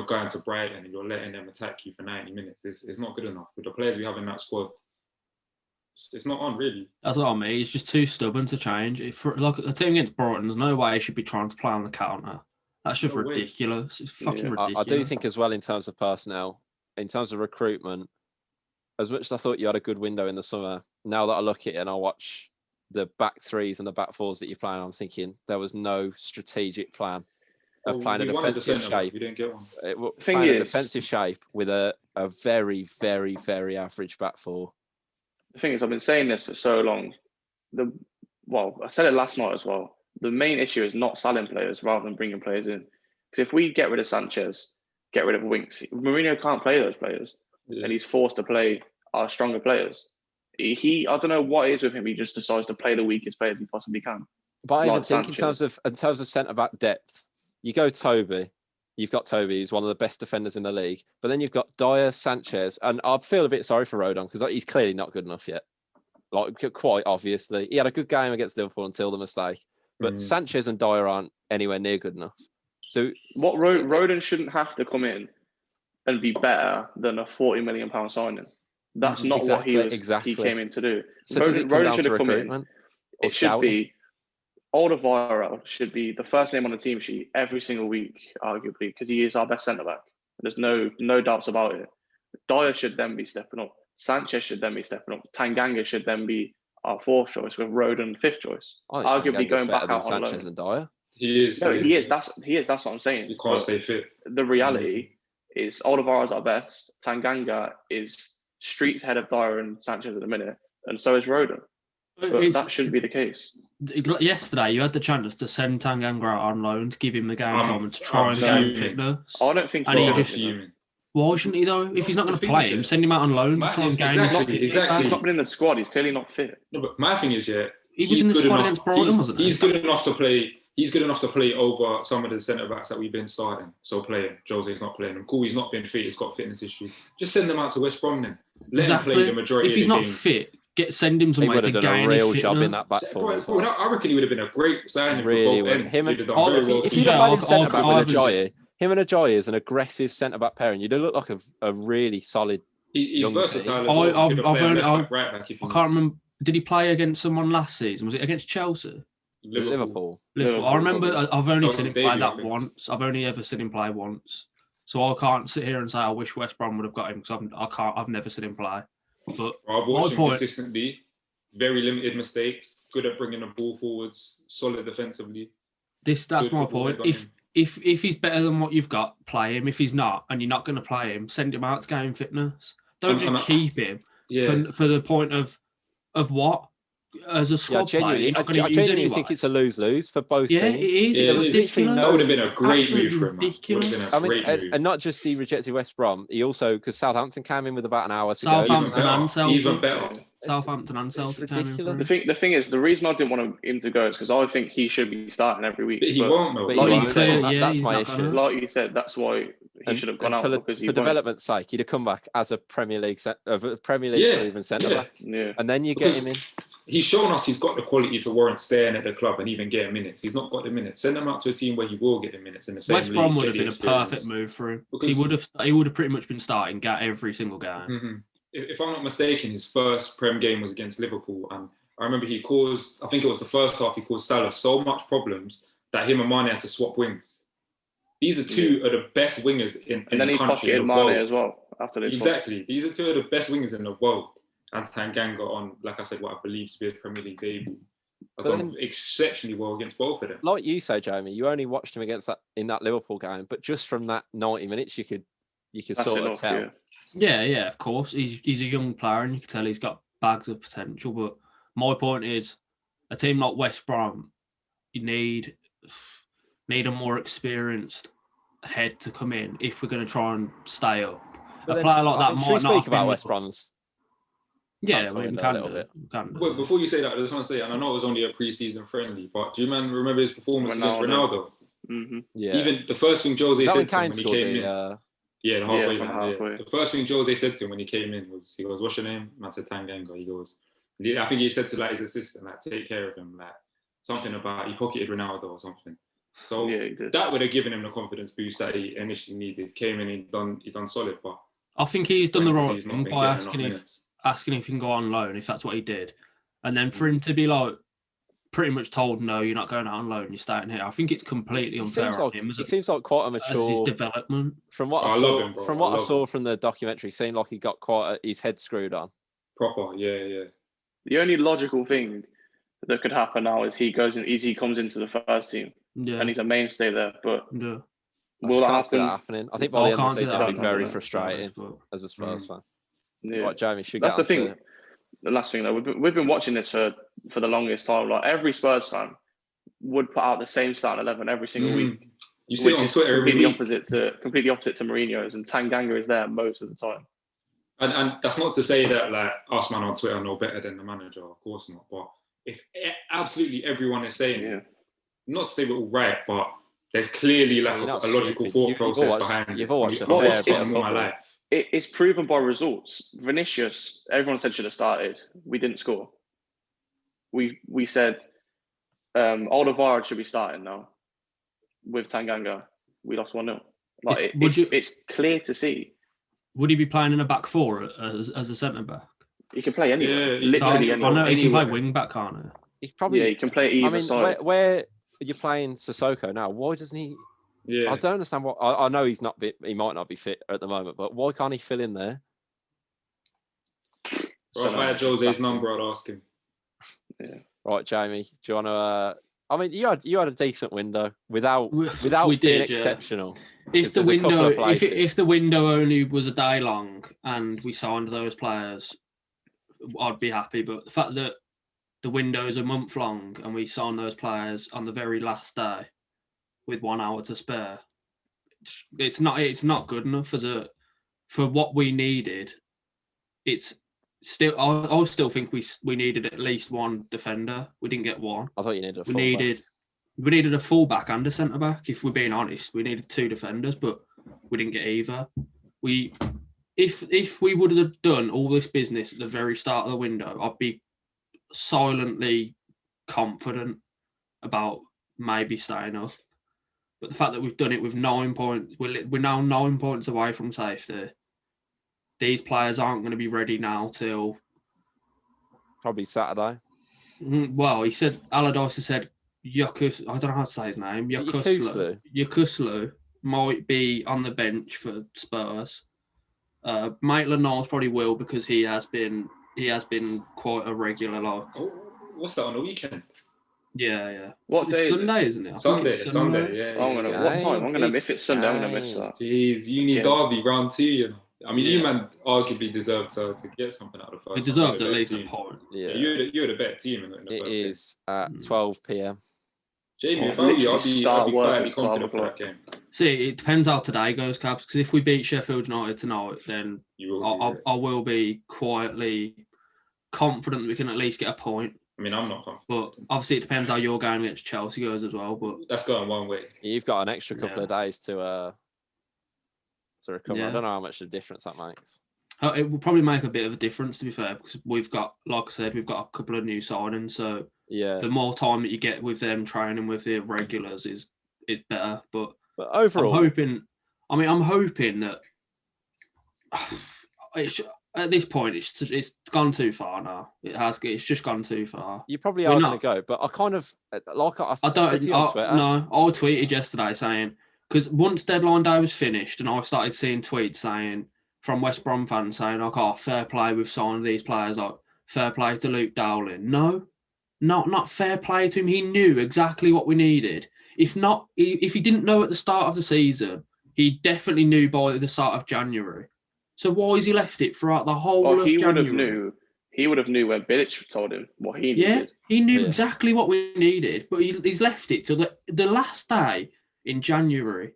going to Brighton and you're letting them attack you for 90 minutes, it's not good enough. With the players we have in that squad, it's not on, really. That's what I mean. He's just too stubborn to change. Like a team against Brighton, there's no way he should be trying to play on the counter. That's just ridiculous. It's fucking ridiculous. I do think as well, in terms of personnel, in terms of recruitment, as much as I thought you had a good window in the summer, now that I look at it and I watch the back threes and the back fours that you're playing, I'm thinking there was no strategic plan of playing a defensive shape. You didn't get one. Playing a defensive shape with a very, very, very average back four. The thing is, I've been saying this for so long. I said it last night as well. The main issue is not selling players rather than bringing players in. Because if we get rid of Sanchez, get rid of Winks, Mourinho can't play those players. And he's forced to play our stronger players. I don't know what it is with him. He just decides to play the weakest players he possibly can. But I even think in terms of centre back depth, you go Toby. You've got Toby, who's one of the best defenders in the league. But then you've got Dyer, Sanchez, and I feel a bit sorry for Rodon because he's clearly not good enough yet. Like, quite obviously, he had a good game against Liverpool until the mistake. But Sanchez and Dyer aren't anywhere near good enough. So what Rodon shouldn't have to come in and be better than a £40 million signing. That's not what he came in to do. So does it come down to recruitment? It should be. Alderweireld should be the first name on the team sheet every single week, arguably, because he is our best centre back. There's no doubts about it. Dyer should then be stepping up. Sanchez should then be stepping up. Tanganga should then be our fourth choice with Rodon fifth choice. Arguably going back out on Sanchez and Dyer. He is. No, he is. That's what I'm saying. You can't stay fit. The reality is Alderweireld's our best. Tanganga is streets ahead of Dyer and Sanchez at the minute, and so is Rodon. But that shouldn't be the case. Yesterday, you had the chance to send Tanganga out on loan to give him the game time and to try and gain fitness. I don't think why shouldn't he though? If he's not going to play him, send him out on loan to try and gain. Exactly. He's not been in the squad. He's clearly not fit. No, but my thing is, he was in the squad against Brighton, wasn't he? He's good enough to play. He's good enough to play over some of the centre backs that we've been starting. So playing. Jose's not playing him. Cool, he's not been fit. He's got fitness issues. Just send him out to West Brom then. Let him play the majority of the games. If he's not fit, send him somewhere to gain his fitness. He would have done a real job in that back four. I reckon he would have been a great signing for both ends. If you'd have played him centre back with Ajayi, him and Ajayi is an aggressive centre back pairing. You'd look like a really solid. He's versatile. I can't remember. Did he play against someone last season? Was it against Chelsea? Liverpool. I remember. I've only seen him play that once. I've only ever seen him play once. So I can't sit here and say I wish West Brom would have got him because I've never seen him play. But I've watched him consistently. Very limited mistakes. Good at bringing the ball forwards. Solid defensively. That's my point. If he's better than what you've got, play him. If he's not, and you're not going to play him, send him out to gain fitness. Don't just keep him for the point of what? As a squad player, I genuinely think it's a lose-lose for both teams. Yeah, it is. That would have been a great move for him. And not just he rejected West Brom, he also, because Southampton came in with about an hour to go. Even better. Southampton and Celtic came in. The thing is, the reason I didn't want him to go is because I think he should be starting every week. But he won't, though. That's my issue. Like you said, that's why he should have gone out. For development's sake, he'd have come back as a Premier League proven centre back. Yeah. And then you get him in. He's shown us he's got the quality to warrant staying at the club and even getting minutes. He's not got the minutes. Send him out to a team where he will get the minutes in the same league. West Brom would have been a perfect move for him. He would have pretty much been starting every single game. Mm-hmm. If I'm not mistaken, his first Prem game was against Liverpool, and I remember he caused, I think it was the first half, he caused Salah so much problems that him and Mane had to swap wings. These are two of the best wingers in the country. And then he pocketed Mane as well after this. Exactly. These are two of the best wingers in the world. And Tanganga on, like I said, what I believe to be a Premier League debut. I've done exceptionally well against both of them. Like you say, Jamie, you only watched him in that Liverpool game, but just from that 90 minutes, you could sort of tell. Yeah, of course. He's a young player, and you can tell he's got bags of potential. But my point is, a team like West Brom, you need a more experienced head to come in if we're going to try and stay up. But a player like that might not speak about West Brom's. Yeah, we can do it. Well, before you say that, I just want to say, and I know it was only a pre-season friendly, but do you remember his performance against Ronaldo? Mm-hmm. Yeah. Even the first thing Jose said to him when he came in. The halfway line. The first thing Jose said to him when he came in was, he goes, "What's your name?" And I said, "Tanganga." He goes, I think he said to his assistant, take care of him, something about he pocketed Ronaldo or something. So that would have given him the confidence boost that he initially needed. Came in, he done solid, but I think he's done the right thing by asking if he can go on loan, if that's what he did. And then for him to be pretty much told, no, you're not going out on loan, you're staying here. I think it's completely unfair on him. He seems like quite a mature. His development. From what I saw from the documentary, seemed like he got his head screwed on. Proper, yeah. The only logical thing that could happen now is he comes into the first team, and he's a mainstay there. But will that happen? Happening. I think by the end of the season, that'll be very frustrating as a Spurs fan. Yeah. Right, Jamie, should that's the thing. The last thing, though, we've been watching this for the longest time. Every Spurs fan would put out the same starting 11 every single week. You see it on Twitter completely opposite to Mourinho's, and Tanganga is there most of the time. And that's not to say that us man on Twitter know better than the manager, of course not. But if absolutely everyone is saying it, not to say we're all right, but there's clearly a logical thought process behind it. You've all watched a fair bit of my life. It's proven by results. Vinicius, everyone said should have started. We didn't score. We said Alderweireld should be starting now with Tanganga. We lost 1-0. It's clear to see. Would he be playing in a back four as a centre back? He can play anywhere. Yeah, literally anywhere. I know he can play wing back, can't he? He can play either side. Where you're playing Sissoko now, why doesn't he? Yeah. I don't understand what. I know he's not. He might not be fit at the moment, but why can't he fill in there? Well, if I had Jose's number, I'd ask him. Yeah. Right, Jamie. Do you want to? I mean, you had a decent window without being exceptional. If the window only was a day long and we signed those players, I'd be happy. But the fact that the window is a month long and we signed those players on the very last day with 1 hour to spare, it's not good enough for what we needed. It's still, I still think we needed at least one defender. We didn't get one. I thought you needed a fullback. We needed a fullback and a centre back. If we're being honest, we needed 2 defenders, but we didn't get either. If we would have done all this business at the very start of the window, I'd be silently confident about maybe staying up. But the fact that we've done it with 9 points, we're now 9 points away from safety. These players aren't going to be ready now till probably Saturday. Well, he said Allardyce said Yakus. I don't know how to say his name. Yakuslu might be on the bench for Spurs. Maitland-Niles probably will because he has been quite a regular. What's that on the weekend? Yeah. What day? Sunday, isn't it? Sunday. Yeah. What time? If it's Sunday, I'm gonna miss that. Jeez, you need Derby round 2. You know. I mean, you man arguably deserved to get something out of the first. He deserved at least a point. Yeah, you're the better team in the first. It is at 12 p.m. Jamie, if I were you, I'd be quietly confident for that game. See, it depends how today goes, Cabs. Because if we beat Sheffield United tonight, then I will be quietly confident that we can at least get a point. I mean, I'm not confident. But obviously, it depends how your game against Chelsea goes as well. But that's going one way. You've got an extra couple of days to recover. I don't know how much of a difference that makes. It will probably make a bit of a difference, to be fair, because we've got, like I said, we've got a couple of new signings. So the more time that you get with them training with the regulars is better. But overall, I'm hoping that at this point it's gone too far now. It's just gone too far. You probably are going to go, but I kind of like I said to you on Twitter. No, I tweeted yesterday saying, because once deadline day was finished and I started seeing tweets saying from West Brom fans saying, fair play, we've signed these players, fair play to Luke Dowling. No, not fair play to him. He knew exactly what we needed. If he didn't know at the start of the season, he definitely knew by the start of January. So why has he left it throughout the whole of January? He would have knew when Bilic told him what he needed. Yeah, he knew exactly what we needed, but he's left it till the last day in January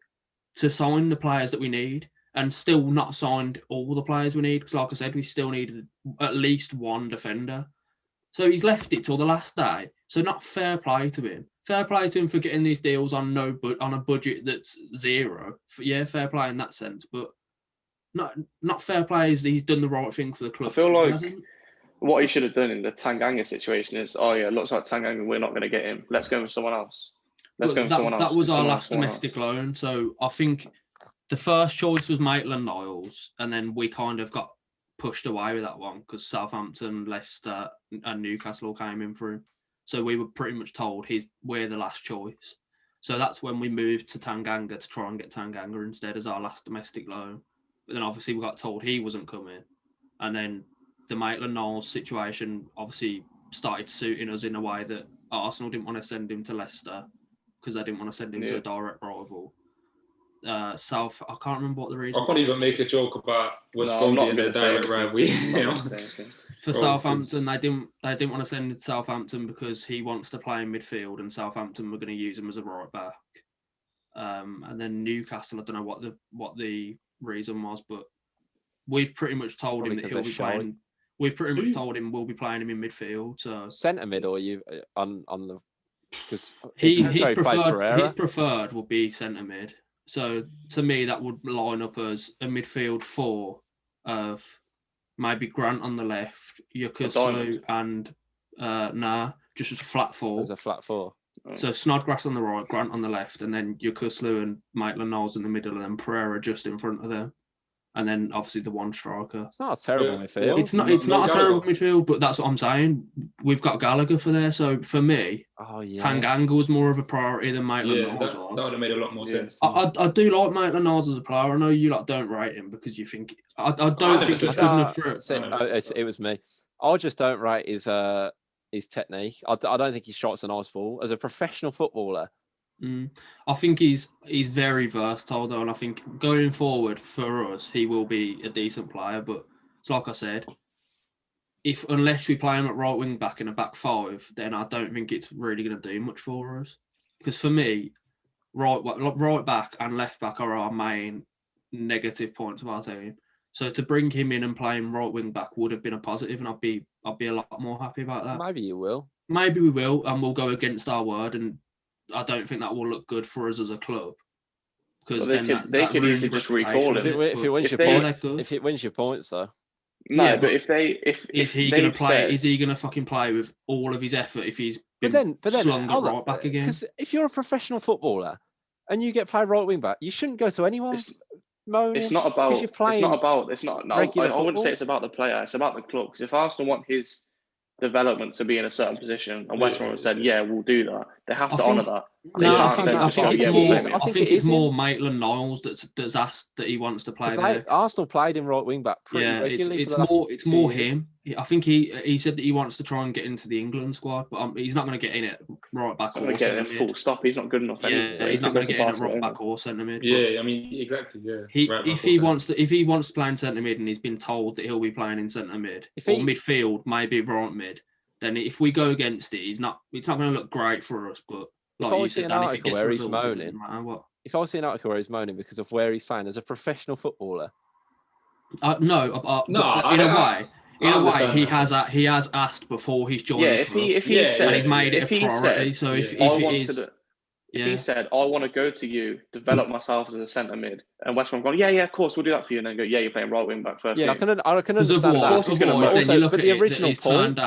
to sign the players that we need, and still not signed all the players we need. Because, like I said, we still need at least one defender. So he's left it till the last day. So not fair play to him. Fair play to him for getting these deals on on a budget that's zero. Yeah, fair play in that sense, but not fair play is he's done the right thing for the club. I feel like what he should have done in the Tanganga situation is, looks like Tanganga, we're not going to get him. Let's go with someone else. That was our last domestic loan. So I think the first choice was Maitland-Niles, and then we kind of got pushed away with that one because Southampton, Leicester, and Newcastle all came in for him. So we were pretty much told we're the last choice. So that's when we moved to Tanganga to try and get Tanganga instead as our last domestic loan. But then obviously we got told he wasn't coming, and then the Maitland-Niles situation obviously started suiting us in a way that Arsenal didn't want to send him to Leicester because they didn't want to send him to a direct rival. I can't remember what the reason. I can't even make a joke about West Brom being a direct rival. For Southampton, they didn't want to send him to Southampton because he wants to play in midfield, and Southampton were going to use him as a right back. And then Newcastle, I don't know what the reason was, but we've pretty much told him that he'll be playing. We've pretty much told him we'll be playing him in midfield. So centre mid, or you on the because his preferred would be centre mid. So to me, that would line up as a midfield four of maybe Grant on the left, Yukuslu, and just a flat four. As a flat four. So Snodgrass on the right, Grant on the left, and then Yukuslu and Maitland-Niles in the middle, and then Pereira just in front of them. And then obviously the one striker. It's not a terrible midfield. It's not a terrible midfield, but that's what I'm saying. We've got Gallagher for there. So for me, Tanganga was more of a priority than Maitland-Niles was. That would have made a lot more sense. I do like Maitland-Niles as a player. I know you don't rate him because you think I don't think he's good enough for it. It was me. I just don't rate his technique. I don't think he shots a nice ball as a professional footballer. I think he's very versatile though, and I think going forward for us, he will be a decent player. But it's like I said, unless we play him at right wing back in a back five, then I don't think it's really going to do much for us. Because for me, right back and left back are our main negative points of our team. So to bring him in and play him right wing back would have been a positive, and I'd be a lot more happy about that. Maybe you will. Maybe we will, and we'll go against our word, and I don't think that will look good for us as a club. Because they could easily just recall him. If it wins your points, though. No, but if is he going to play? Is he going to fucking play with all of his effort if he's been slung right back again? Because if you're a professional footballer and you get played right wing back, you shouldn't go to anyone. It's not about. I wouldn't say it's about the player. It's about the club. Because if Arsenal want his development to be in a certain position, and West Brom have said, "Yeah, we'll do that." They have to honour that. I think it's more Maitland-Niles that's asked that he wants to play there. Arsenal played him right wing back pretty regularly. It's more him. I think he said that he wants to try and get into the England squad, but he's not going to get in it right back or centre mid. Full stop. He's not good enough. Yeah, he's not going to get in it right back or centre mid. Yeah, I mean exactly. Yeah. If he wants to play in centre mid and he's been told that he'll be playing in centre mid or midfield, maybe right mid, then if we go against it, it's not going to look great for us. But if I see an article where he's moaning, because of where he's playing as a professional footballer, in a way, he has asked before he's joined. Yeah, if he said, and he's made it a priority. So if he said, I want to go to you, develop myself as a centre mid, and West Brom gone, yeah, of course, we'll do that for you, and then go, yeah, you're playing right wing back first. Yeah, game. I can understand that. But the original point.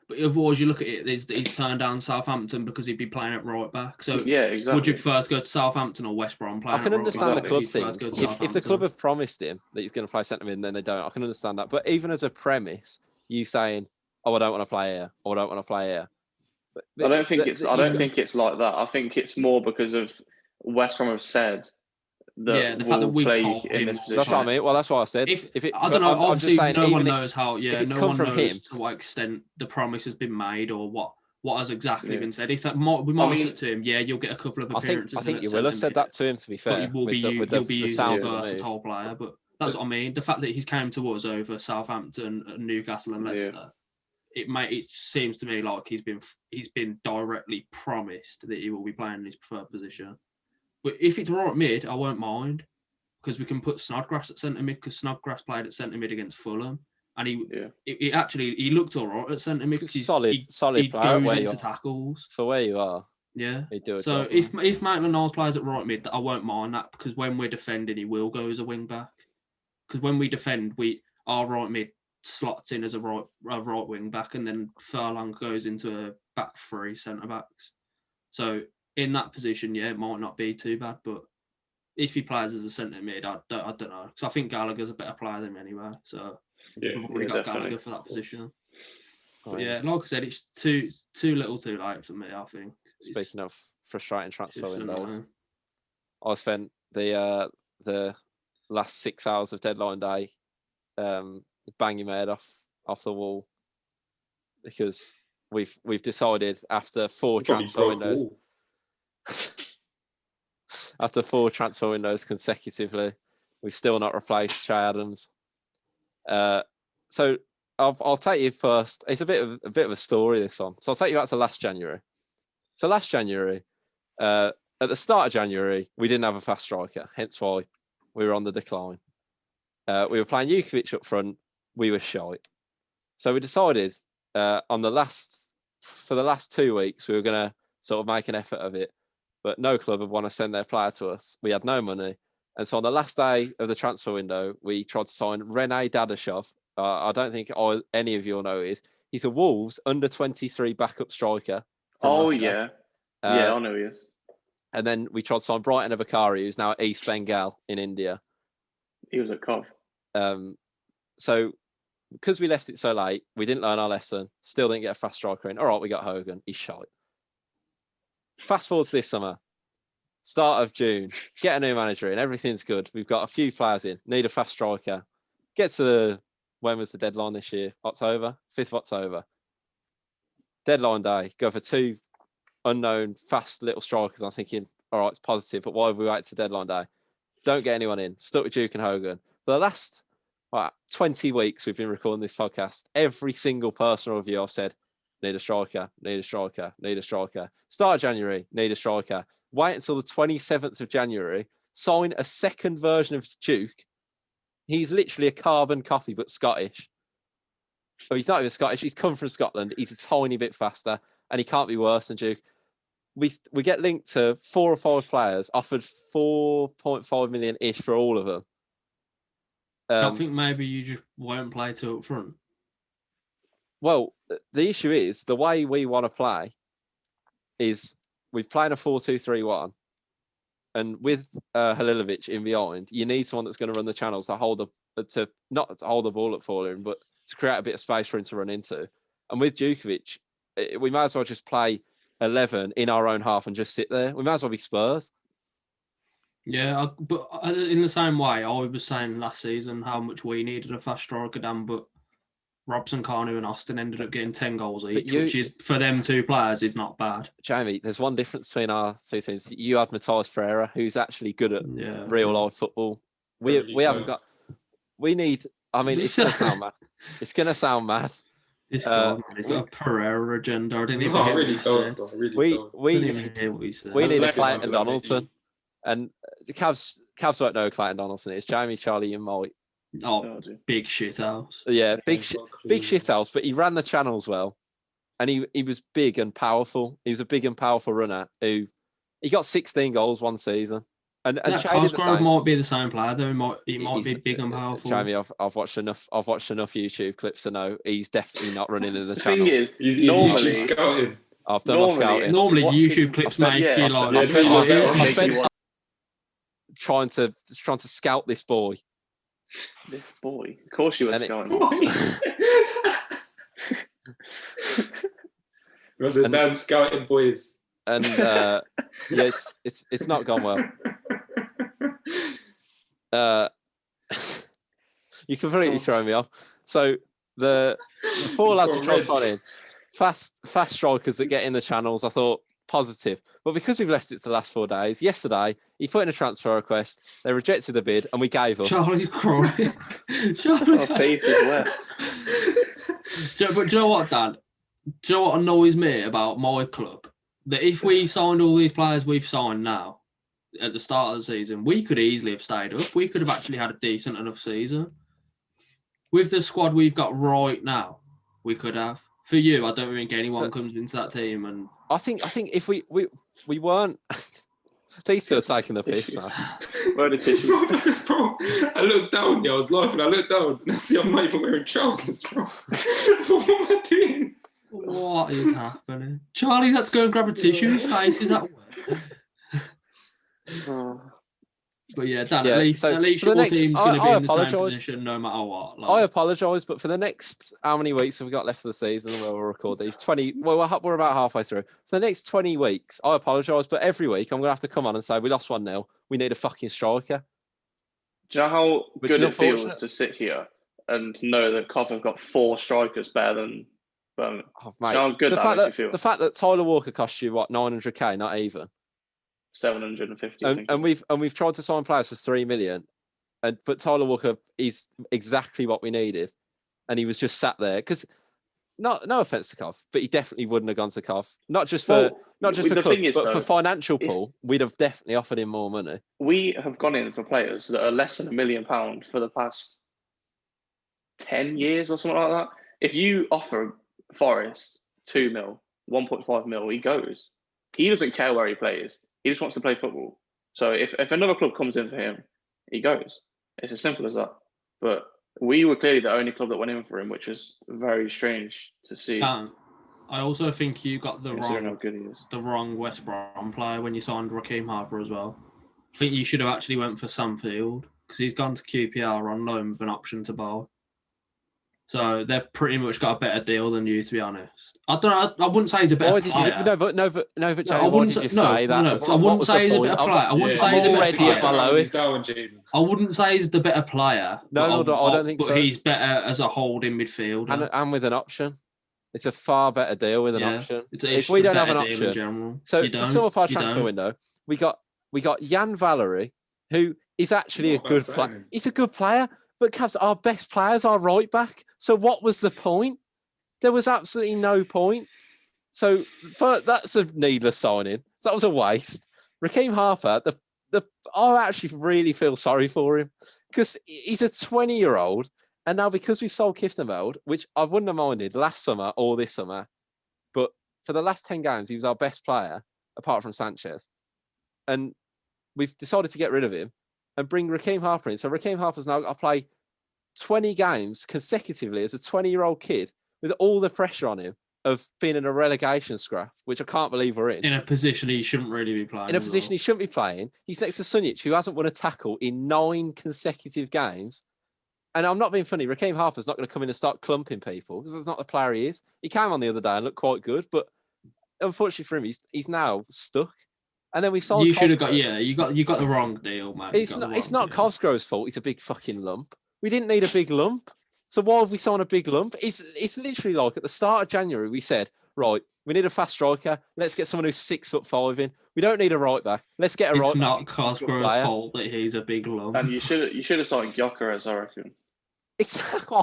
But otherwise, you look at it, he's turned down Southampton because he'd be playing at right back. So yeah, exactly. Would you first go to Southampton or West Brom? I can understand the club thing. If the club have promised him that he's going to play centre mid and then they don't, I can understand that. But even as a premise, you saying, "Oh, I don't want to play here," or "I don't want to play here." But I don't think it's like that. I think it's more because of West Brom have said that the fact that we've told in this position. That's what I mean. Well, that's what I said. I don't know. I'm just saying, no one knows how. Yeah, it's no come one from knows him to what extent the promise has been made or what has exactly been said. If that we might have said to him, you'll get a couple of appearances. I think you will have said that to him. To be fair, you'll be used as a versatile player. But That's what I mean. The fact that he's came to us over Southampton, Newcastle, and Leicester, it seems to me like he's been directly promised that he will be playing in his preferred position. But if it's right mid, I won't mind because we can put Snodgrass at centre mid because Snodgrass played at centre mid against Fulham, and he looked all right at centre mid. Solid player. Goes into tackles for where you are. Yeah. So if Maitland-Niles plays at right mid, I won't mind that because when we're defending, he will go as a wing back. Because when we defend, our right mid slots in as a right wing back, and then Furlong goes into a back three centre backs. So in that position, it might not be too bad. But if he plays as a centre mid, I don't know. Because I think Gallagher's a better player than him anyway. So we've already got Gallagher for that position. But like I said, it's too little, too late for me. I think. Speaking of frustrating transfer windows, I spent the last 6 hours of deadline day banging my head off the wall because we've decided after 4 transfer windows after 4 transfer windows consecutively, we've still not replaced Che Adams. So I'll take you first. It's a bit of a story, this one. So I'll take you back to last January. So last January, at the start of January, we didn't have a fast striker, hence why we were on the decline. We were playing Jukovic up front. We were shite. So we decided for the last 2 weeks, we were going to sort of make an effort of it. But no club would want to send their player to us. We had no money. And so on the last day of the transfer window, we tried to sign Rene Dadashov. I don't think any of you will know who he is. He's a Wolves under-23 backup striker. Oh, Russia. I know he is. And then we tried to sign Brighton Abakari, who's now at East Bengal in India. He was at Cov. So because we left it so late, we didn't learn our lesson. Still didn't get a fast striker in. All right, we got Hogan. He's shite. Fast forward to this summer. Start of June. Get a new manager in. Everything's good. We've got a few players in. Need a fast striker. Get to when was the deadline this year? October? 5th of October. Deadline day. Go for 2 unknown fast little strikers. I'm thinking, all right, it's positive, but why have we waited to deadline day? Don't get anyone in. Stuck with Duke and Hogan. For the last 20 weeks we've been recording this podcast, every single personal review I've said, need a striker, need a striker, need a striker. Start of January, need a striker. Wait until the 27th of January, sign a second version of Duke. He's literally a carbon copy, but Scottish. Oh, he's not even Scottish. He's come from Scotland. He's a tiny bit faster, and he can't be worse than Duke. We get linked to 4 or 5 players, offered 4.5 million-ish for all of them. I think maybe you just won't play 2 up front. Well, the issue is, the way we want to play is we've played a 4-2-3-1, and with Halilovic in behind, you need someone that's going to run the channels not to hold the ball up for him, but to create a bit of space for him to run into. And with Jukovic, we might as well just play 11 in our own half and just sit there. We might as well be Spurs. Yeah, but in the same way, I was saying last season how much we needed a fast striker, Dan, but Robson, Carnu and Austin ended up getting 10 goals each, which is, for them 2 players, is not bad. Jamie, there's one difference between our 2 teams. You had Matthias Ferreira, who's actually good at real-life football. We haven't got... We need... I mean, it's going to sound mad. It's going to sound mad. This guy, he's got a Pereira agenda. I didn't even We need a Clayton Donaldson. And Cavs won't know Clayton Donaldson is. Jamie, Charlie, and Mike. Oh, big shit house. Yeah, big shit house. But he ran the channels well, and he was big and powerful. He was a big and powerful runner he got 16 goals one season. And Cosgrove might be the same player though. He might be big and powerful. Jamie, I've watched enough YouTube clips to know he's definitely not running in the channels. The thing is, normally scouting. I've done my scouting. Normally YouTube clips make you like. I spent trying to scout this boy. This boy, of course you were scouting. Was it Dan scouting boys? And it's not gone well. You completely throw me off. So the 4 lads we tried signing, fast strikers that get in the channels. I thought positive. But because we've left it to the last 4 days, yesterday he put in a transfer request. They rejected the bid, and we gave up. Charlie's crying. Our face is wet. But do you know what, Dan? Do you know what annoys me about my club? That if we signed all these players we've signed now at the start of the season, we could easily have stayed up. We could have actually had a decent enough season. With the squad we've got right now, we could have. For you, I don't think anyone comes into that team. And I think if we weren't... These two are taking the piss, man. Where the tissue? Bro, I looked down, I was laughing. I looked down and I see I'm not even wearing trousers, bro. What am I doing? What is happening? Charlie had to go and grab a tissue. His face is at work. But yeah, Dan, at least your team's going to be in the same position no matter what. I apologise, but for the next, how many weeks have we got left of the season where we'll record these? 20, well, we're about halfway through. For the next 20 weeks, I apologise, but every week I'm going to have to come on and say, we lost 1-0, we need a fucking striker. Do you know how good it feels to sit here and know that Cov have got 4 strikers better than Birmingham? Oh, mate. Do you know how good that makes you feel? The fact that Tyler Walker cost you, what, 900k, not even? 750. And we've tried to sign players for 3 million, but Tyler Walker is exactly what we needed, and he was just sat there because no offense to Cov, but he definitely wouldn't have gone to Cov. Not just for club, but for financial pool, we'd have definitely offered him more money. We have gone in for players that are less than £1 million for the past 10 years or something like that. If you offer Forrest 2 mil, 1.5 mil, he goes. He doesn't care where he plays. He just wants to play football. So if another club comes in for him, he goes. It's as simple as that. But we were clearly the only club that went in for him, which was very strange to see. I also think you got the wrong West Brom player when you signed Raheem Harper as well. I think you should have actually went for Sam Field because he's gone to QPR on loan with an option to buy. So they've pretty much got a better deal than you, to be honest. I don't know. I wouldn't say he's a better player. No, but Jamie, why did you say that? No, I wouldn't say he's a better player. I wouldn't say he's a better player. I wouldn't say he's the better player. No, I don't think so. But he's better as a holding midfielder. And with an option. It's a far better deal with an option. If we don't have an option. So to sum up our transfer window, we got Jan Valery, who is actually a good player. He's a good player. But Cavs, our best players are right back. So what was the point? There was absolutely no point. So that's a needless signing. That was a waste. Raheem Harper, I actually really feel sorry for him because he's a 20-year-old. And now because we sold Kieftenbeld, which I wouldn't have minded last summer or this summer, but for the last 10 games, he was our best player, apart from Sanchez. And we've decided to get rid of him and bring Raheem Harper in. So Raheem Harper's now got to play 20 games consecutively as a 20-year-old kid with all the pressure on him of being in a relegation scrap, which I can't believe we're in. In a position he shouldn't really be playing. In a position he shouldn't be playing. He's next to Sunjic, who hasn't won a tackle in 9 consecutive games. And I'm not being funny. Raheem Harper's not going to come in and start clumping people because that's not the player he is. He came on the other day and looked quite good, but unfortunately for him, he's now stuck. And then we sold. You should have got you got the wrong deal, man. It's not Cosgrove's fault. It's a big fucking lump. We didn't need a big lump. So why have we signed a big lump? It's literally like at the start of January we said, right, we need a fast striker. Let's get someone who's 6'5" in. We don't need a right back. Let's get a right back. It's not Cosgrove's fault that he's a big lump. And you should have signed Gyökeres, I reckon. I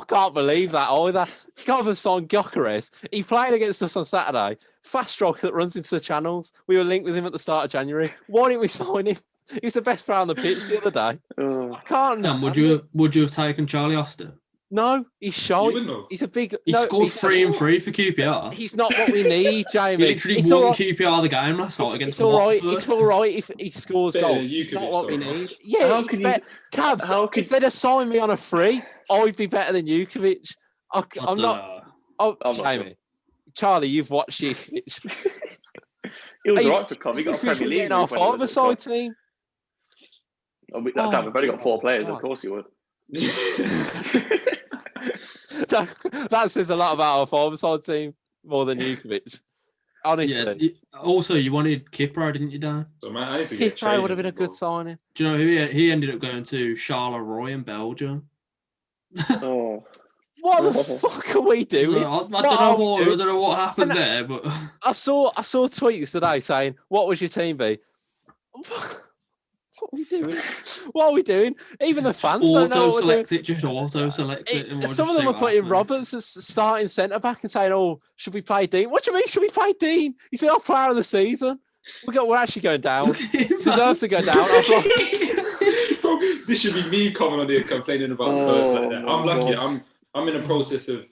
can't believe that either. Can't have signed Gyökeres. He played against us on Saturday. Fast striker that runs into the channels. We were linked with him at the start of January. Why didn't we sign him? He was the best player on the pitch the other day. I can't understand. Would you have taken Charlie Austin? No, he's shy. He's a big. He scored 3 and 3 for QPR. He's not what we need, Jamie. He literally won QPR the game last night against Watford. It's all right if he scores goals. It's not what we need. Yeah, Cabs, if they'd have signed me on a free, I'd be better than Jukovic. I'm not. Jamie, Charlie, you've watched Jukovic. He was right for Cov. He got a Premier League in our 5-a-side team. We've only got 4 players. Of course you would. That says a lot about our 5-a-side team more than Jukovic. Honestly. Yeah, also, you wanted Kipra, didn't you, Dan? So, Kipra would have been a good signing. Do you know who he ended up going to? Charleroi in Belgium. Oh. What the fuck are we doing? I don't know what happened there, but I saw tweets today saying, "What would your team be?" What are we doing? What are we doing? Even the fans don't know what we're doing. Just auto-select it. Some of them are putting Roberts as starting centre-back and saying, "Oh, should we play Dean?" What do you mean, should we play Dean? He's been our player of the season. We're actually going down. Deserves to go down. This should be me coming on here complaining about Spurs like that. I'm lucky. I'm in a process of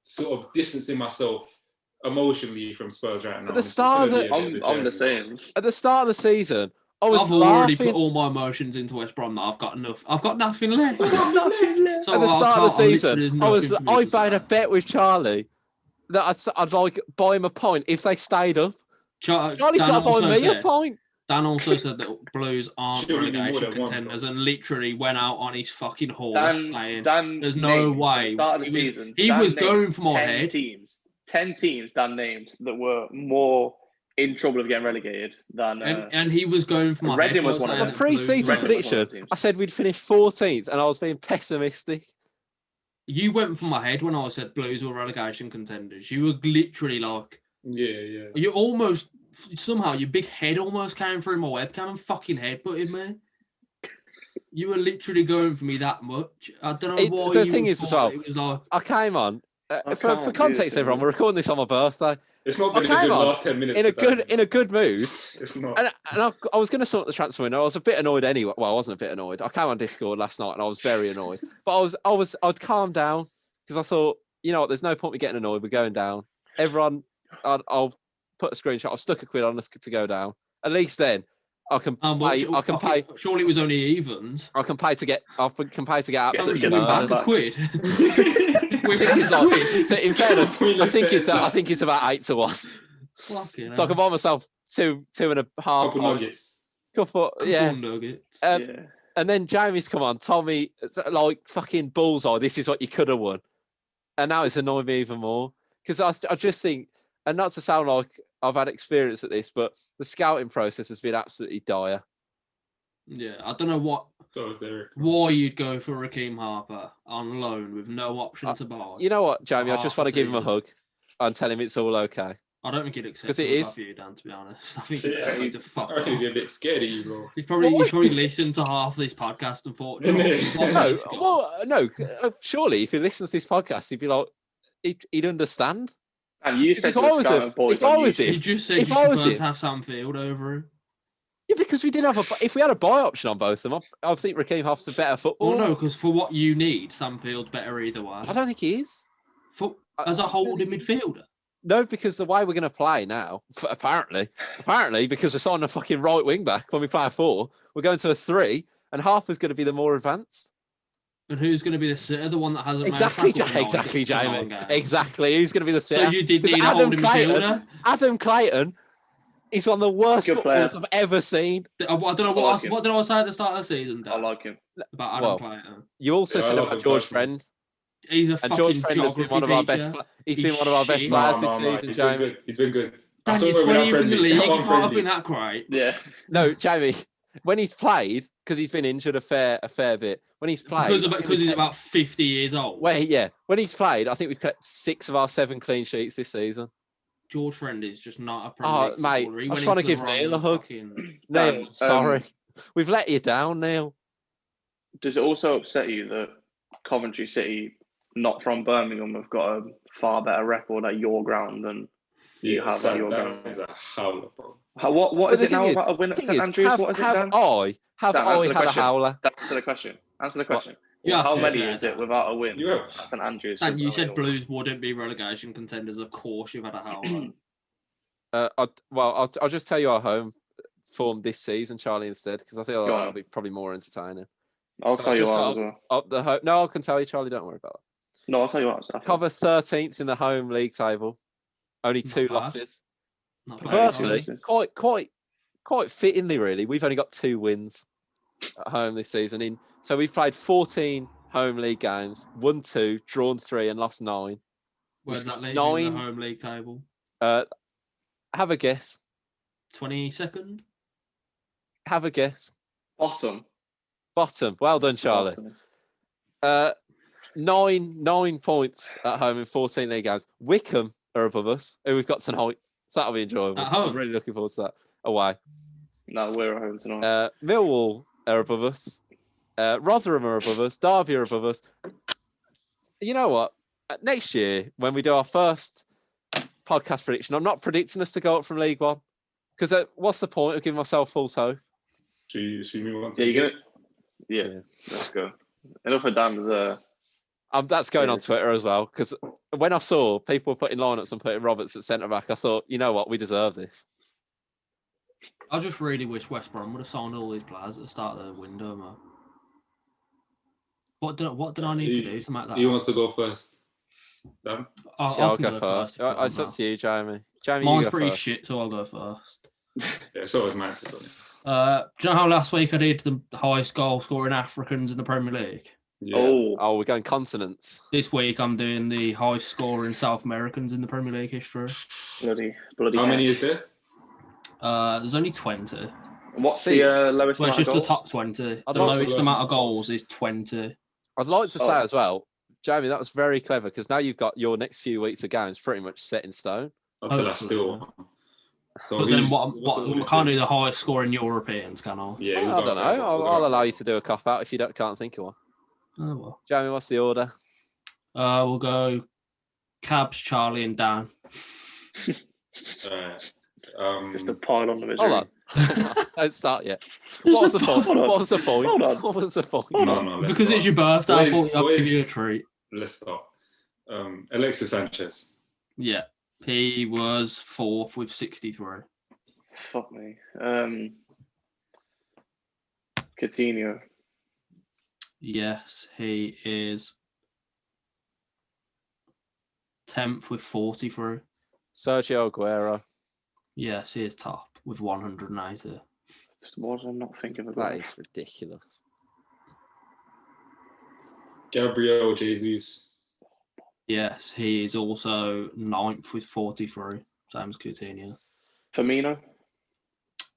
sort of distancing myself emotionally from Spurs right now. At the start of I'm the same. At the start of the season, I've already put all my emotions into West Brom. That I've got nothing left. So at the start of the season, I made a bet with Charlie that I'd like buy him a point if they stayed up. Charlie's got to buy me a point. Dan also said that Blues aren't relegation contenders and literally went out on his fucking horse saying there's no way. Start of the season, he was going for my head. 10 teams Dan named that were more in trouble of getting relegated than and he was going for my head. Reading was one of them. The pre-season prediction, I said we'd finish 14th and I was being pessimistic. You went for my head when I said Blues were relegation contenders. You were literally like, yeah. You almost somehow your big head almost came through my webcam and fucking headbutted me. You were literally going for me that much. I don't know why. The thing is as well, it was like, I came on. For context, everyone, we're recording this on my birthday. It's not been a good last 10 minutes. In a good mood. It's not. And I was going to sort the transfer window. I was a bit annoyed anyway. Well, I wasn't a bit annoyed. I came on Discord last night and I was very annoyed. But I'd calm down because I thought, you know what, there's no point me getting annoyed. We're going down. Everyone, I'll put a screenshot. I've stuck a quid on us to go down. At least then I can pay. I can pay. Surely it was only evens. I can pay to get. I can pay to get absolutely back a quid. In fairness, I think it's about 8 to 1. So I can buy myself 2.5 nuggets. Couple nuggets. And then Jamie's come on, told me like fucking bullseye. This is what you could have won, and now it's annoyed me even more because I just think, and not to sound like I've had experience at this, but the scouting process has been absolutely dire. Yeah, I don't know why you'd go for Raheem Harper on loan with no option to buy. You know what, Jamie? I just want to give him a hug and tell him it's all okay. I don't think he'd accept it of you, Dan, to be honest. I think he'd need to fuck off. He'd be a bit scared of you, bro. He'd probably listen to half this podcast, unfortunately. No. Surely, if he listens to this podcast, he'd be like, he'd understand. And you said if I was it, you just said if I was it, have Sam Field over him. Yeah, because we didn't have if we had a buy option on both of them, I think Raheem Hoff's a better footballer. Well, no, because for what you need, Sam Field's better either way. I don't think he is. As a holding midfielder. No, because the way we're going to play now, apparently, because we're signing a fucking right wing back when we play a 4, we're going to a 3, and Harper's going to be the more advanced. And who's going to be the sitter? The one that hasn't exactly, Jamie. Exactly. Who's going to be the sitter? So you did need a holding midfielder. Adam Clayton is one of the worst footballers I've ever seen. I don't know what did I say at the start of the season, Dan? I like him. About Adam Clayton. You also said about George Friend. He's a fucking George Friend has been one of our best. He's been one of our best players this season, Jamie. He's been good. Dan, you're 20th in the league. He can't have been that great. Yeah. No, Jamie. When he's played, because he's been injured a fair bit. When he's played, because he's about 50 years old. Well, yeah. When he's played, I think we've kept 6 of our 7 clean sheets this season. George Friend is just not a Premier League mate, I was trying to give Neil a hug. Neil, sorry. We've let you down, Neil. Does it also upset you that Coventry City, not from Birmingham, have got a far better record at your ground than you have at your ground? That is a howler, bro. What is it now about a win at St Andrews? What is it, Dan? Have I had a howler? Answer the question. How many is it without a win at St Andrews? And you said Blues wouldn't be relegation contenders. Of course, you've had a howler. I'll just tell you our home form this season, Charlie, instead, because I think that'll be probably more entertaining. I'll tell you what as well. No, I can tell you, Charlie. Don't worry about it. No, I'll tell you what. Cover 13th in the home league table. Only 2 losses. Perversely, quite fittingly, really, we've only got 2 wins at home this season. So we've played 14 home league games, won 2, drawn 3, and lost 9. Where's that league in the home league table? Have a guess. 22nd. Have a guess. Bottom. Well done, Charlie. 9 points at home in 14 league games. Wickham are above us, who we've got tonight. So that'll be enjoyable. I'm really looking forward to that. Away. No, we're at home tonight. Millwall are above us. Rotherham are above us. Derby are above us. You know what? Next year, when we do our first podcast prediction, I'm not predicting us to go up from League One. Because what's the point of giving myself false hope? Should we move on to Yeah, let's go. Enough of Dan's... that's going on Twitter as well. Because when I saw people putting lineups and putting Roberts at centre-back, I thought, you know what? We deserve this. I just really wish West Brom would have signed all these players at the start of the window, man. What did I need to do to make that? He wants to go first. Dan? I'll go first. It's up to you, Jamie. Mine's you go pretty first. shit, so I'll go first. Yeah, so is mine. To be honest. Do you know how last week I did the highest goal scoring Africans in the Premier League? Yeah. Oh, we're going continents. This week I'm doing the highest scoring South Americans in the Premier League history. Bloody. How many is there? There's only 20. What's the lowest well, amount of goals? It's just the top 20. The lowest amount of goals is 20. I'd like to say as well, Jamie, that was very clever because now you've got your next few weeks of games pretty much set in stone. Until that's still. So but then I can't do the highest scoring Europeans, can I? Yeah, I don't know. I'll allow you to do a cop out if you can't think of one. Oh well. Jamie, what's the order? We'll go Cabs, Charlie, and Dan. Just a pile on the misery. Hold on. Don't start yet. What was the point? What was the point? What was the point? No, because it's your birthday, I thought I'd give you a treat. Let's start. Alexis Sanchez. Yeah. He was 4th with 63. Fuck me. Coutinho. Yes, he is 10th with 43. Sergio Aguero. Yes, he is top with 190. What I'm not thinking of that is ridiculous. Gabriel Jesus. Yes, he is also 9th with 43. Same as Coutinho. Firmino.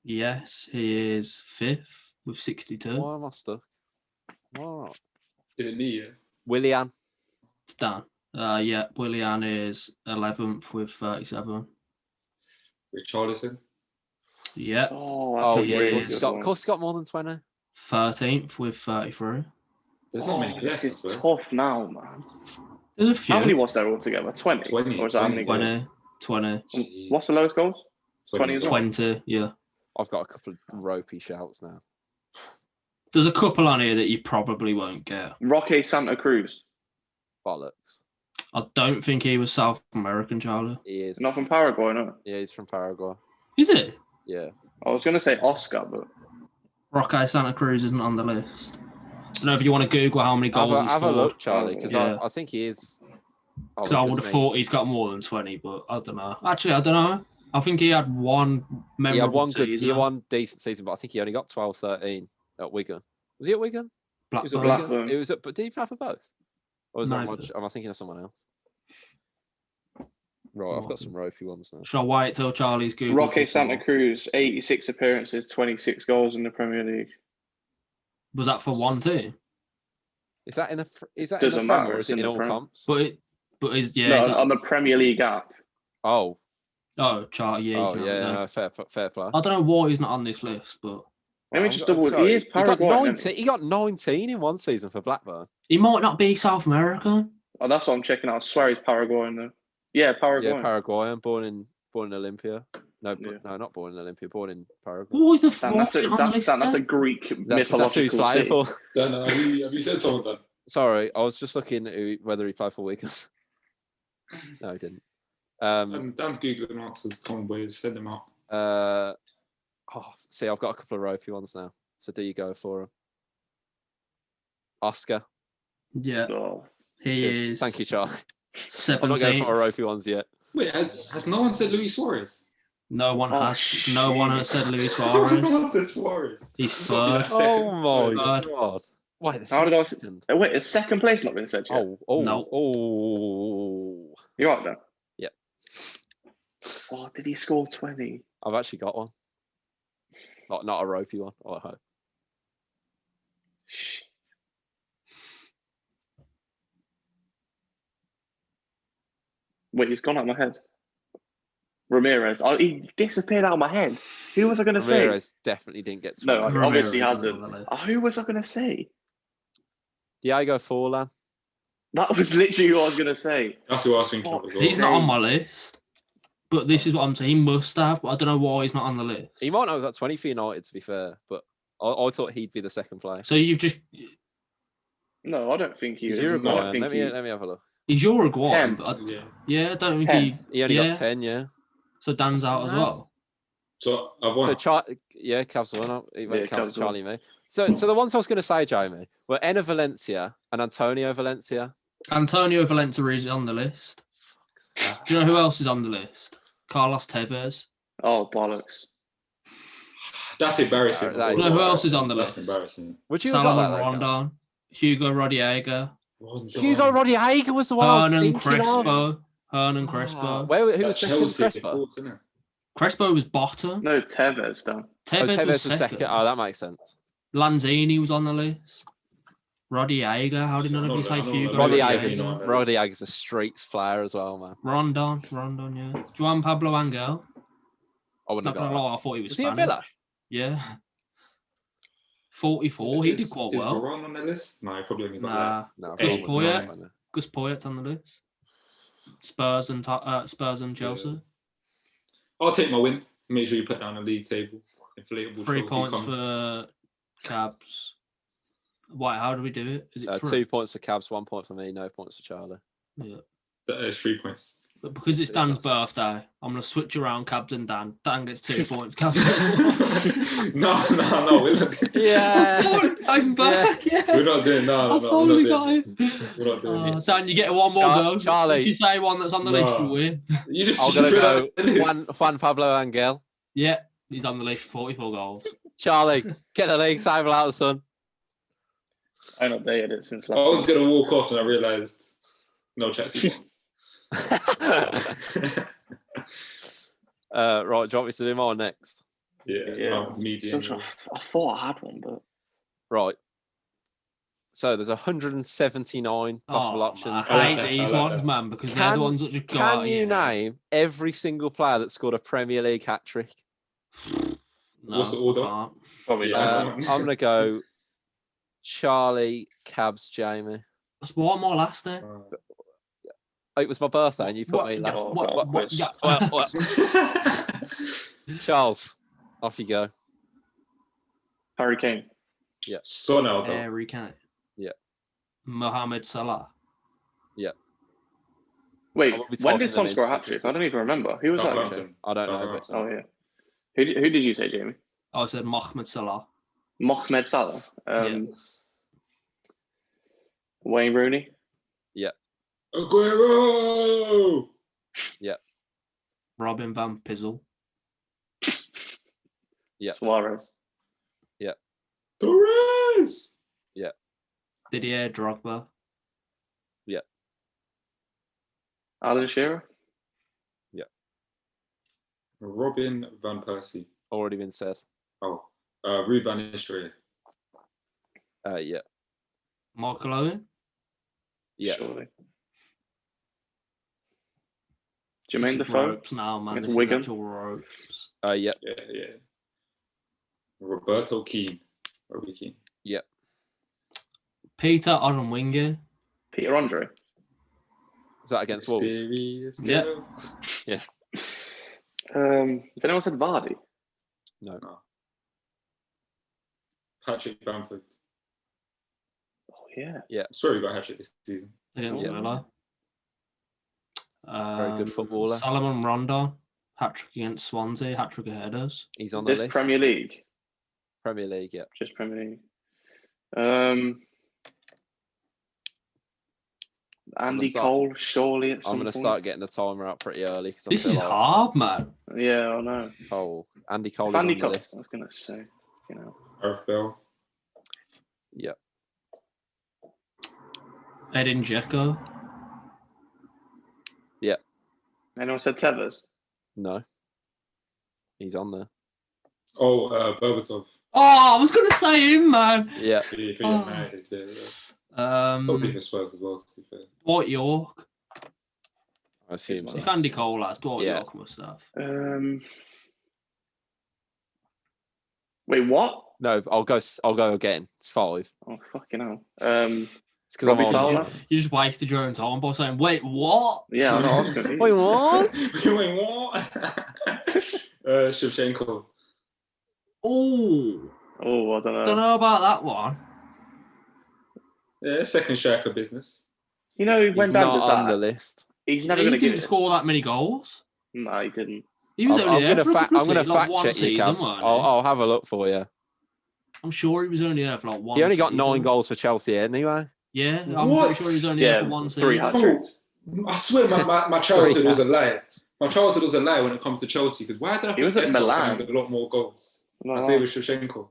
Yes, he is 5th with 62. Why am I stuck? What? Didn't need it. Willian. It's Dan. Yeah, Willian is 11th with 37. Richarlison. Yeah. Oh yeah. Really Of course, he's got more than 20. 13th with 33. There's not many. This is tough now, man. There's a few. How many was there altogether? 20? 20. Or is that how many goals? 20. What's the lowest goals? 20 as well? 20, yeah. I've got a couple of ropey shouts now. There's a couple on here that you probably won't get. Roque Santa Cruz. Bollocks. I don't think he was South American, Charlie. He is. Not from Paraguay, no? Yeah, he's from Paraguay. Is it? Yeah. I was going to say Oscar, but... Roque Santa Cruz isn't on the list. I don't know if you want to Google how many goals he's have scored. a look, Charlie, because Yeah. I think he is. Because I would have thought he's got more than 20, but I don't know. Actually, I don't know. I think he had one memorable season. He had one decent season, but I think he only got 12, 13 at Wigan. Was he at Wigan? Blackburn. It was at, but did he play for both? Or was that Maybe. much? Am I thinking of someone else? Right, I've got some ropey ones now. Should I wait till Charlie's Google? Roque Santa Cruz, 86 appearances, 26 goals in the Premier League. Was that for one team? Is that in the Doesn't Prem, matter, or is it in all comps? But is No, on the Premier League app. Oh. Oh, Charlie, yeah. Oh, yeah, no, fair play. I don't know why he's not on this list, but... Let me just double... He is Paraguay. He got 19 in one season for Blackburn. He might not be South American. Oh, that's what I'm checking out. I swear he's Paraguayan, though. Yeah, Paraguayan. Yeah, Paraguayan, born in Olympia. No, not born in Olympia, born in Paraguay. What is the that's a Greek mythological That's who he's playing for. Dan, have you said something, Dan? Sorry, I was just looking at whether he played for Wigan. No, he didn't. Dan's Googling answers. Come on, boys, send them out. See, I've got a couple of ropey ones now. So do you go for him? Oscar. Yeah. Oh. He is. Thank you, Charlie. 17th. I'm not going for my ropey ones yet. Wait, has no one said Luis Suarez? No one has. No one has said Luis Suarez. Everyone said Suarez. He's third. Oh my god! Wait, how did I? Wait, is second place not been said yet? Oh. You're right then. Yeah. Oh, did he score 20? I've actually got one. Not a ropey one. I hope. Shit. Wait, he's gone out of my head. Ramirez. He disappeared out of my head. Who was I going to say? Ramirez definitely didn't get 20. No, Ramirez obviously isn't hasn't. on the list. Who was I going to say? Diego Forlan. That was literally who I was going to say. That's who I was thinking of as well. He's not on my list. But this is what I'm saying. He must have, but I don't know why he's not on the list. He might not have got 20 for United, to be fair, but I thought he'd be the second player. So you've just... No, I don't think he He's is. Uruguayan. Let me have a look. He's Uruguayan. 10. But I don't think 10. He only got 10, yeah. So Dan's out as well. So I've won. Cavs won. He went Cavs, Charlie, me. So the ones I was going to say, Jamie, were Enner Valencia and Antonio Valencia. Antonio Valencia is on the list. Do you know who else is on the list? Carlos Tevez. Oh, bollocks. That's embarrassing. Do you know who else is on the list? That's embarrassing. Would you have got Salomon that, Rondon, Hugo Rodallega, Hugo Rodallega was the one I was Hernan thinking of. Hernan Crespo. Who was second? Crespo? Crespo was bottom. No, Tevez, Dan. Tevez was second. Oh, that makes sense. Lanzini was on the list. Rodallega. How did none of you say Hugo? Rodallega's a streets player as well, man. Rondon, yeah. Juan Pablo Angel. I wouldn't have got I thought he was he Spanish. at Villa? Yeah. 44. He did quite well. Is Varane on the list? No, he probably only got No, Gus Varane Poyet. was on Gus Poyet's on the list. Spurs and Chelsea. Yeah. I'll take my win. Make sure you put down a league table. Inflatable 3 points for Cabs. Why? How do we do it? Is it 2 points for Cabs, 1 point for me, no points for Charlie. Yeah. That is 3 points. But because it's Dan's birthday, I'm going to switch around Cabs and Dan. Dan gets 2 points. Cabs gets 1. No. We're not, Yeah. I'm back. Yeah. We're not doing no. We're not doing it. Dan, you get one more go. Charlie. If you say one that's on the list, you win. I'm going to go Juan Pablo Angel. Yeah, he's on the list, 44 goals. Charlie, get the league table out, son. I haven't updated it since last I was going to walk off and I realised no chats. Right, do you want me to do more next? Yeah. I thought I had one, but right. So there's 179 possible options. I hate these ones, man, because they're the ones that just go out. Can you name every single player that scored a Premier League hat trick? No, what's the order? Probably I'm going to go Charlie, Cabs, Jamie. That's one more last day. It was my birthday and you put me last. What? Charles, off you go. Harry Kane. Yeah. Harry Kane. Yeah. Mohamed Salah. Yeah. Wait, when did Son score a hat trick? I don't even remember. Who was that? I don't know. But... Oh, yeah. Who did you say, Jamie? I said Mohamed Salah. Mohamed Salah. Wayne Rooney. Yeah. Aguero. Yeah. Robin van Persie. Yeah. Suarez. Yeah. Torres. Yeah. Didier Drogba. Yeah. Alan Shearer. Yeah. Robin van Persie. Already been said. Oh. Ruud van Nistelrooy. Yeah. Michael Owen. Yeah. Surely. Jermaine Defoe. Ropes now, man. This Wigan. Ropes. Yeah. Yeah. Roberto Keane. Robbie Keane. Yeah. Peter Odemwingie. Peter Andre. Is that against Wolves? Yeah. Yeah. Has anyone said Vardy? No. Patrick Bamford. Oh, yeah. Yeah. Sorry, we got a hat trick this season. Against Villa. Very good footballer. Salomon Rondon. Hat-trick against Swansea. Hat-trick ahead of us. He's on the list. Premier League? Premier League, yeah. Just Premier League. Andy Cole, surely at some I'm going to start getting the timer out pretty early. This is hard, man. Yeah, I know. Oh, Andy Cole is on the list. I was going to say, Gareth Bale. Yeah. Edin Dzeko. Yeah. Anyone said Tevez? No. He's on there. Oh, Berbatov. Oh, I was going to say him, man. Yeah. Probably for Spurs as well, to be fair. Dwight York. I assume so. If Andy Cole has, Dwight York must have. Wait, what? No, I'll go again. It's 5. Oh, fucking hell. It's because I'm Fowler? You just wasted your own time by saying, wait, what? Yeah, I know. I was gonna... Wait, what? Wait, what? Shevchenko. Oh, I don't know. Don't know about that one. Yeah, second striker business. You know, when He's Dan not does on that, the list. he's never going to get He didn't score that many goals. No, he didn't. He was only there for a couple of I'm going to seasons, fact like check you, season, Cavs. I'll have a look for you. I'm sure he was only there for like one. He only got season. 9 goals for Chelsea anyway. Yeah, I'm pretty sure he was only there for one season. 3 hat-tricks. I swear my childhood was a lie. My childhood was a lie when it comes to Chelsea. Because why did I think was at Eto'o Milan with a lot more goals? I say with Shevchenko.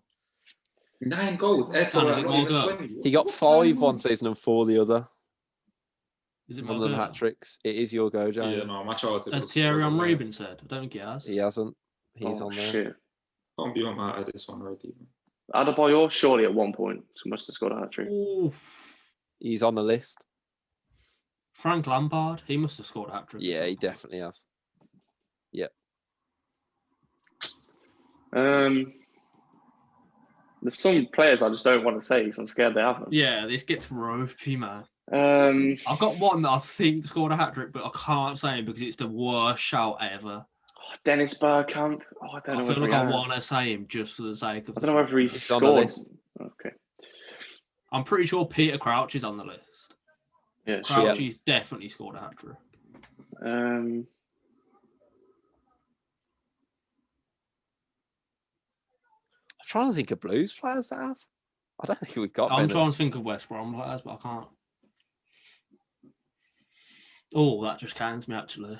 9 goals. Eto'o not even 20. He got 5 one season and 4 the other. Is it one of them hat-tricks. It is your go, Jamie. Yeah, no, my childhood. As Thierry Henry been said. I don't think he has. He hasn't. He's on there. Shit. Can't be on my head this one already. Adebayor surely at one point must have scored a hat-trick. He's on the list. Frank Lampard, he must have scored a hat-trick. Yeah, he definitely has. Yep. There's some players I just don't want to say because I'm scared they haven't. Yeah, this gets ropey, man. I've got one that I think scored a hat-trick, but I can't say him because it's the worst shout ever. Dennis Bergkamp. I don't know. I feel like I want to say him just for the sake of. I don't know whether he's on the list. Okay. I'm pretty sure Peter Crouch is on the list. Yeah, Crouchy's definitely scored a hat-trick. I'm trying to think of Blues players that have. I don't think we've got. I'm trying to think of West Brom players, but I can't. Oh, that just counts me actually.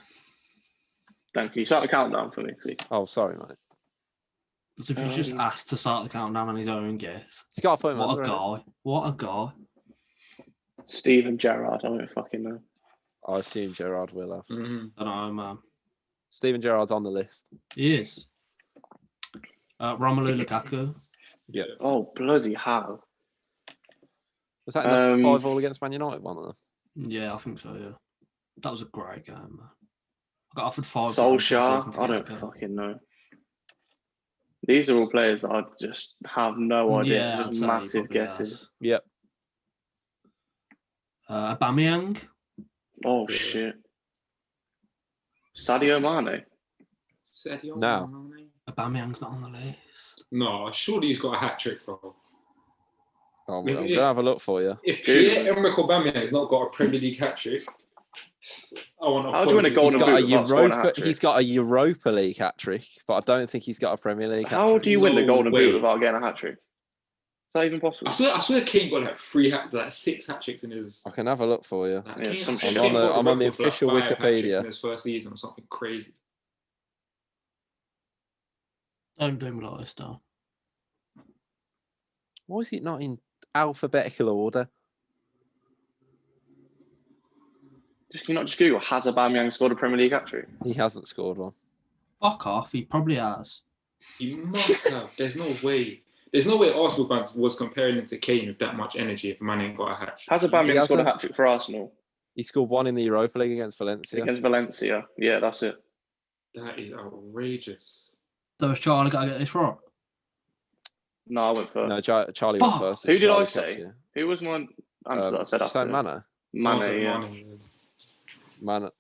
Thank you. Start the countdown for me, please. Oh, sorry, mate. As if he's just asked to start the countdown on his own guess. He's got a phone. What a guy. What a guy. Steven Gerrard, I don't fucking know. I assume Gerrard will have. I don't know, man. Steven Gerrard's on the list. He is. Romelu Lukaku. Yeah. Oh, bloody hell. Was that in the 5-5 against Man United, one of them? Yeah, I think so, yeah. That was a great game, man. I got offered 5. Solskjaer, I don't fucking know. These are all players that I just have no idea. Yeah, just massive guesses. Yep. Aubameyang. Oh, shit. Sadio Mane. No. Aubameyang's not on the list. No, surely he's got a hat-trick, bro. I'm going to have a look for you. If Pierre-Emerick Aubameyang has not got a Premier League hat-trick, how do you win a golden boot? He's got a Europa League hat-trick, but I don't think he's got a Premier League hat-trick. How do you win the golden boot without getting a hat-trick? Is that even possible? I swear Kane got like 6 hat-tricks in his... I can have a look for you. I'm on the official Wikipedia. In his first season or something crazy. Don't do me like this, Dan. Why is it not in alphabetical order? Can you not just Google, has Aubameyang scored a Premier League hat-trick? He hasn't scored one. Fuck off, he probably has. He must have. There's no way. There's no way Arsenal fans was comparing him to Kane with that much energy if a man ain't got a hat-trick. Has Aubameyang scored a hat-trick for Arsenal? He scored one in the Europa League against Valencia. Yeah, that's it. That is outrageous. So has Charlie got to get this right? No, I went first. No, Charlie went first. Who did I say? Who was my answer that I said after? Mane. Mane, yeah.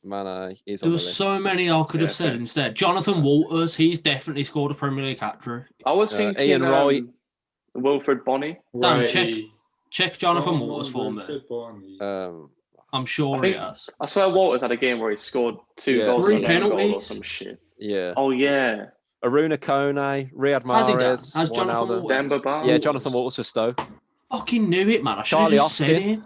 Mane is there were so many I could have said instead. Jonathan Walters, he's definitely scored a Premier League hat-trick. I was thinking Ian Wright. Wilfred Bonny. Dan, check Jonathan Walters for me. I'm sure he has. I swear Walters had a game where he scored 2 goals 3 penalties or some shit. Yeah. Oh, yeah. Aruna Kone, Riyad Mahrez. Has Jonathan Walters? Yeah, Jonathan Walters for Stoke. Fucking knew it, man. I should Charlie have just said Austin.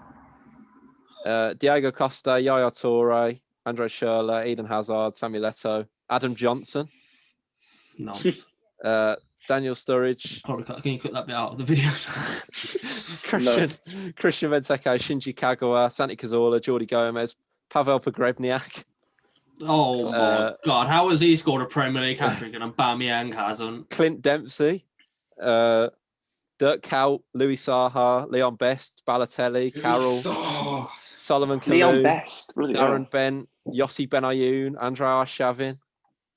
him. Diego Costa, Yaya Toure, Andre Schürrle, Eden Hazard, Samuel Eto'o, Adam Johnson. No. Daniel Sturridge. Can you cut that bit out of the video? Christian Benteke, Shinji Kagawa, Santi Cazorla, Jordi Gomez, Pavel Pogrebniak. Oh my God! How has he scored a Premier League hat-trick and Aubameyang hasn't? Clint Dempsey, Dirk Kuyt, Louis Saha, Leon Best, Balotelli, Carroll, Solomon Kalou, Leon Best, Darren Bent, Yossi Benayoun, Andrei Arshavin,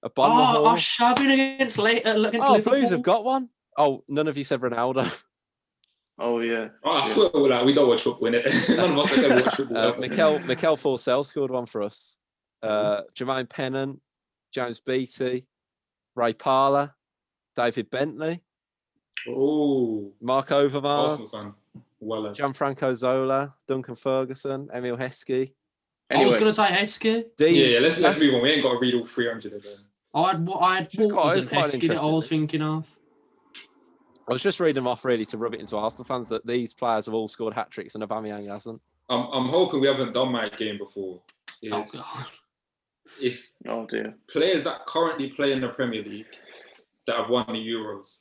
a Arshavin against Liverpool. Blues have got one. Oh, none of you said Ronaldo. Oh, yeah. I swear we don't watch football, innit? None of us have ever watched football. Mikel Forsell scored one for us. Jermaine Pennant, James Beattie, Ray Parler, David Bentley. Oh. Mark Overmars. Arsenal fan. Well, Gianfranco Zola, Duncan Ferguson, Emil Heskey. Anyway. I was going to say Heskey. Yeah, let's move on. We ain't got to read all 300 of them. I had Walters and Heskey that I was thinking of. I was just reading them off really to rub it into Arsenal fans that these players have all scored hat-tricks and Aubameyang hasn't. I'm hoping we haven't done my game before. Oh, God. It's dear. Players that currently play in the Premier League that have won the Euros.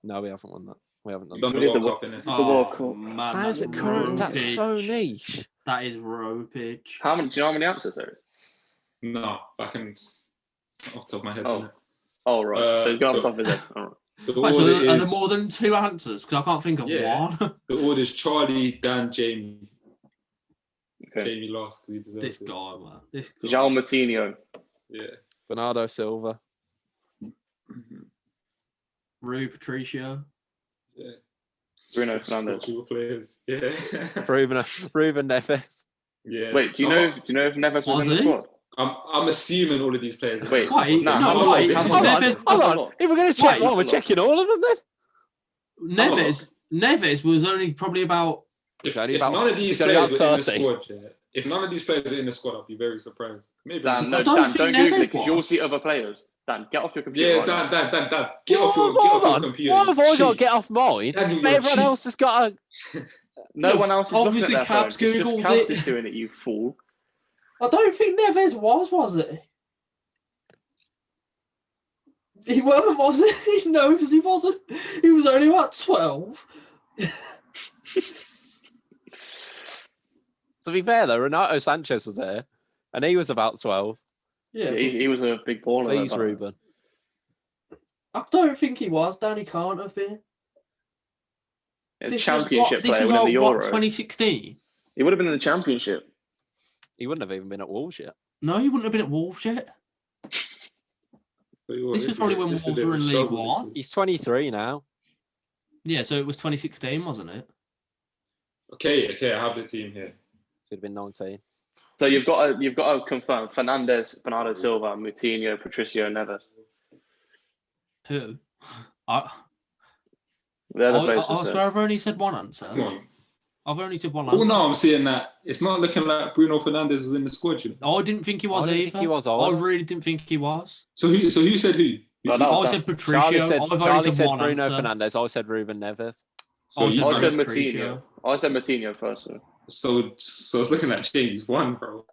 No, we haven't won that. We haven't done the World Cup, innit? The World Cup. Man, how is it current? That's so niche. That is ropage. Do you know how many answers there is? No, I can off the top of my head. Oh right. So he's got off the top of his head. All right. Wait, so are there more than 2 answers? Because I can't think of one. The order is Charlie, Dan, Jamie. Okay. Jamie last because he deserves it. Man. This guy. João Moutinho. Yeah. Bernardo Silva. Rui Patricio. Yeah. Bruno Fernandes. Players. Yeah. Ruben Neves. Yeah. Wait, do you know if Neves was in the squad? I'm assuming all of these players. Wait, hold on. If we're going to check one, we're checking all of them then. Neves was only probably about. If none of these players were in the squad, if none of these players are in the squad, I'd be very surprised. Maybe. Dan, don't Google it because you'll see other players. Dan, get off your computer. Yeah, Dan, get off your computer. Why have I got to get off mine? Everyone else has got to. No one else is obviously looking at their Caps phone. It's just Googled Caps it. is doing it, you fool. I don't think Neves was it? He wasn't, was it? He knows he wasn't. He was only about 12. To be fair though, Renato Sanchez was there, and he was about 12. Yeah, he was a big baller. Please, Ruben. I don't think he was. Danny can't have been. Yeah, championship player winning the Euro. 2016? He would have been in the championship. He wouldn't have even been at Wolves yet. No, he wouldn't have been at Wolves yet. This was probably when Wolves were in League One. He's 23 now. Yeah, so it was 2016, wasn't it? Okay, I have the team here. So it'd been 19. So you've got to confirm Fernandes, Bernardo Silva, Moutinho, Patricio, Neves. Who? They're the players. I swear I've only said one answer. Come on. I've only said one answer. Oh no, I'm seeing that. It's not looking like Bruno Fernandes was in the squad. You know? I didn't think he was either. I really didn't think he was. So who said who? I said Patricio. Charlie said Bruno Fernandes. I said Ruben Neves. I said Moutinho. I said Moutinho personally. So it's looking like James won, bro.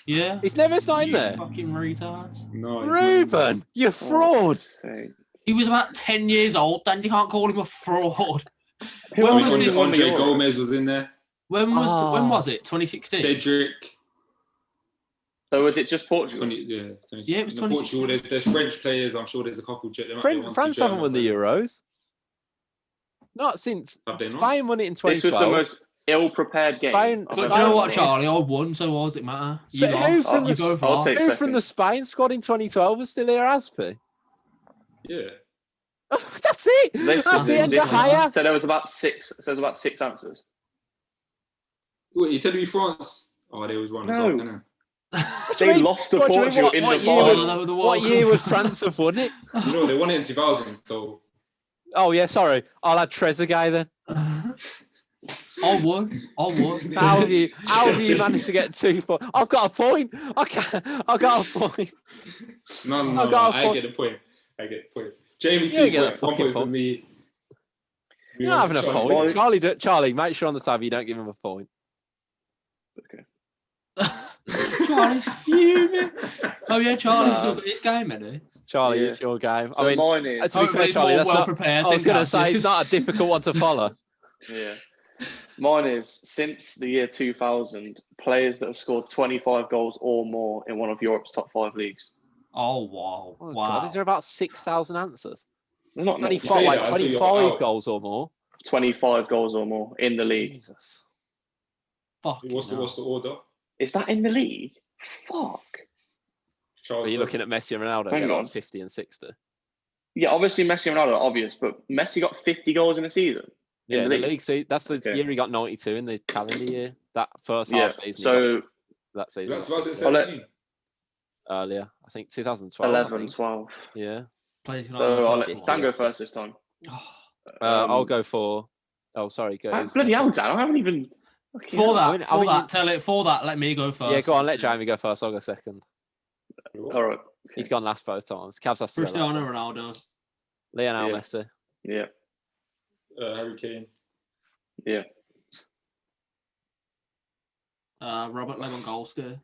Yeah. Is Neves not in there? Fucking retards. No. Ruben, you're fraud. He was about 10 years old, then you can't call him a fraud. Andre Gomez was in there. When was it? 2016? Cedric. So was it just Portugal? Yeah, it was 2016. Portugal. There's French players. I'm sure there's a couple. France haven't won the Euros. Not since Spain won it in 2012. This was the most ill-prepared game. But do you know what, Charlie? I won, so why does it matter? So who from the Spain squad in 2012 was still here, Aspi? Yeah. That's it. That's it. So there was about six. So there's about 6 answers. Wait, you telling me France? Oh, they was one as well, didn't they lost to Portugal in the final. What year would France have won it? You know, they won it in 2000. So. Oh yeah, sorry. I'll add Trezeguet then. I won. How have you managed to get 2 points? I've got a point. I got a point. No, I get a point. Jamie, 2 points. 1 point for me. You're not having a point. Charlie, make sure on the tab you don't give him a point. Okay. Charlie's fuming. Oh yeah, Charlie's still got his game, isn't he? Charlie, it's your game. So mine is. To be fair, Charlie, that's not. I was going to say it's not a difficult one to follow. Yeah. Mine is, since the year 2000, players that have scored 25 goals or more in one of Europe's top 5 leagues. Oh, wow. God, is there about 6,000 answers? Not 25 goals or more. 25 goals or more in the league. Jesus. What's the order? Is that in the league? Fuck. Are you looking at Messi and Ronaldo? Hang on. Like 50 and 60. Yeah, obviously Messi and Ronaldo are obvious, but Messi got 50 goals in a season. Yeah, the league. See, that's the year he got 92 in the calendar year. That first half season. So that season. That's 2017. Earlier, I think 2012. 11, 12. Yeah. So I'll let Dan go first this time. I'll go for. Oh, sorry. Go. Bloody hell, Dan! I haven't even. For that, let me go first. Yeah, go on. Let Jamie go first. I'll go second. All right. Okay. He's gone last both times. Cavs has to Cristiano go last. Ronaldo. Lionel Messi. Yeah. Harry Kane. Yeah. Robert Lewandowski.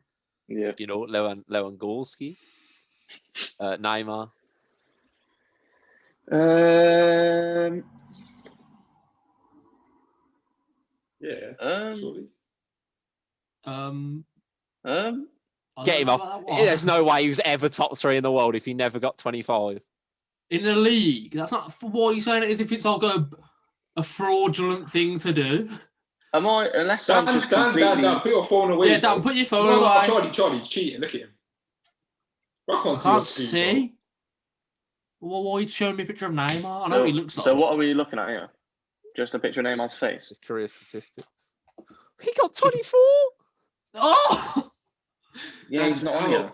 Yeah. You know, Lewandowski. Neymar. Yeah. Surely. Get him off. There's no way he was ever top 3 in the world if he never got 25. In the league, that's not what you're saying. It is if it's like a fraudulent thing to do. Am I? Unless I'm just completely... Dan, put your phone away. Yeah, Dan, put your phone away. Charlie's cheating. Look at him. I can't Can't see. Well, why are you showing me a picture of Neymar? I know what he looks like. So what are we looking at here? Just a picture of Neymar's face? His career statistics. He got 24. Oh! Yeah, he's not on here.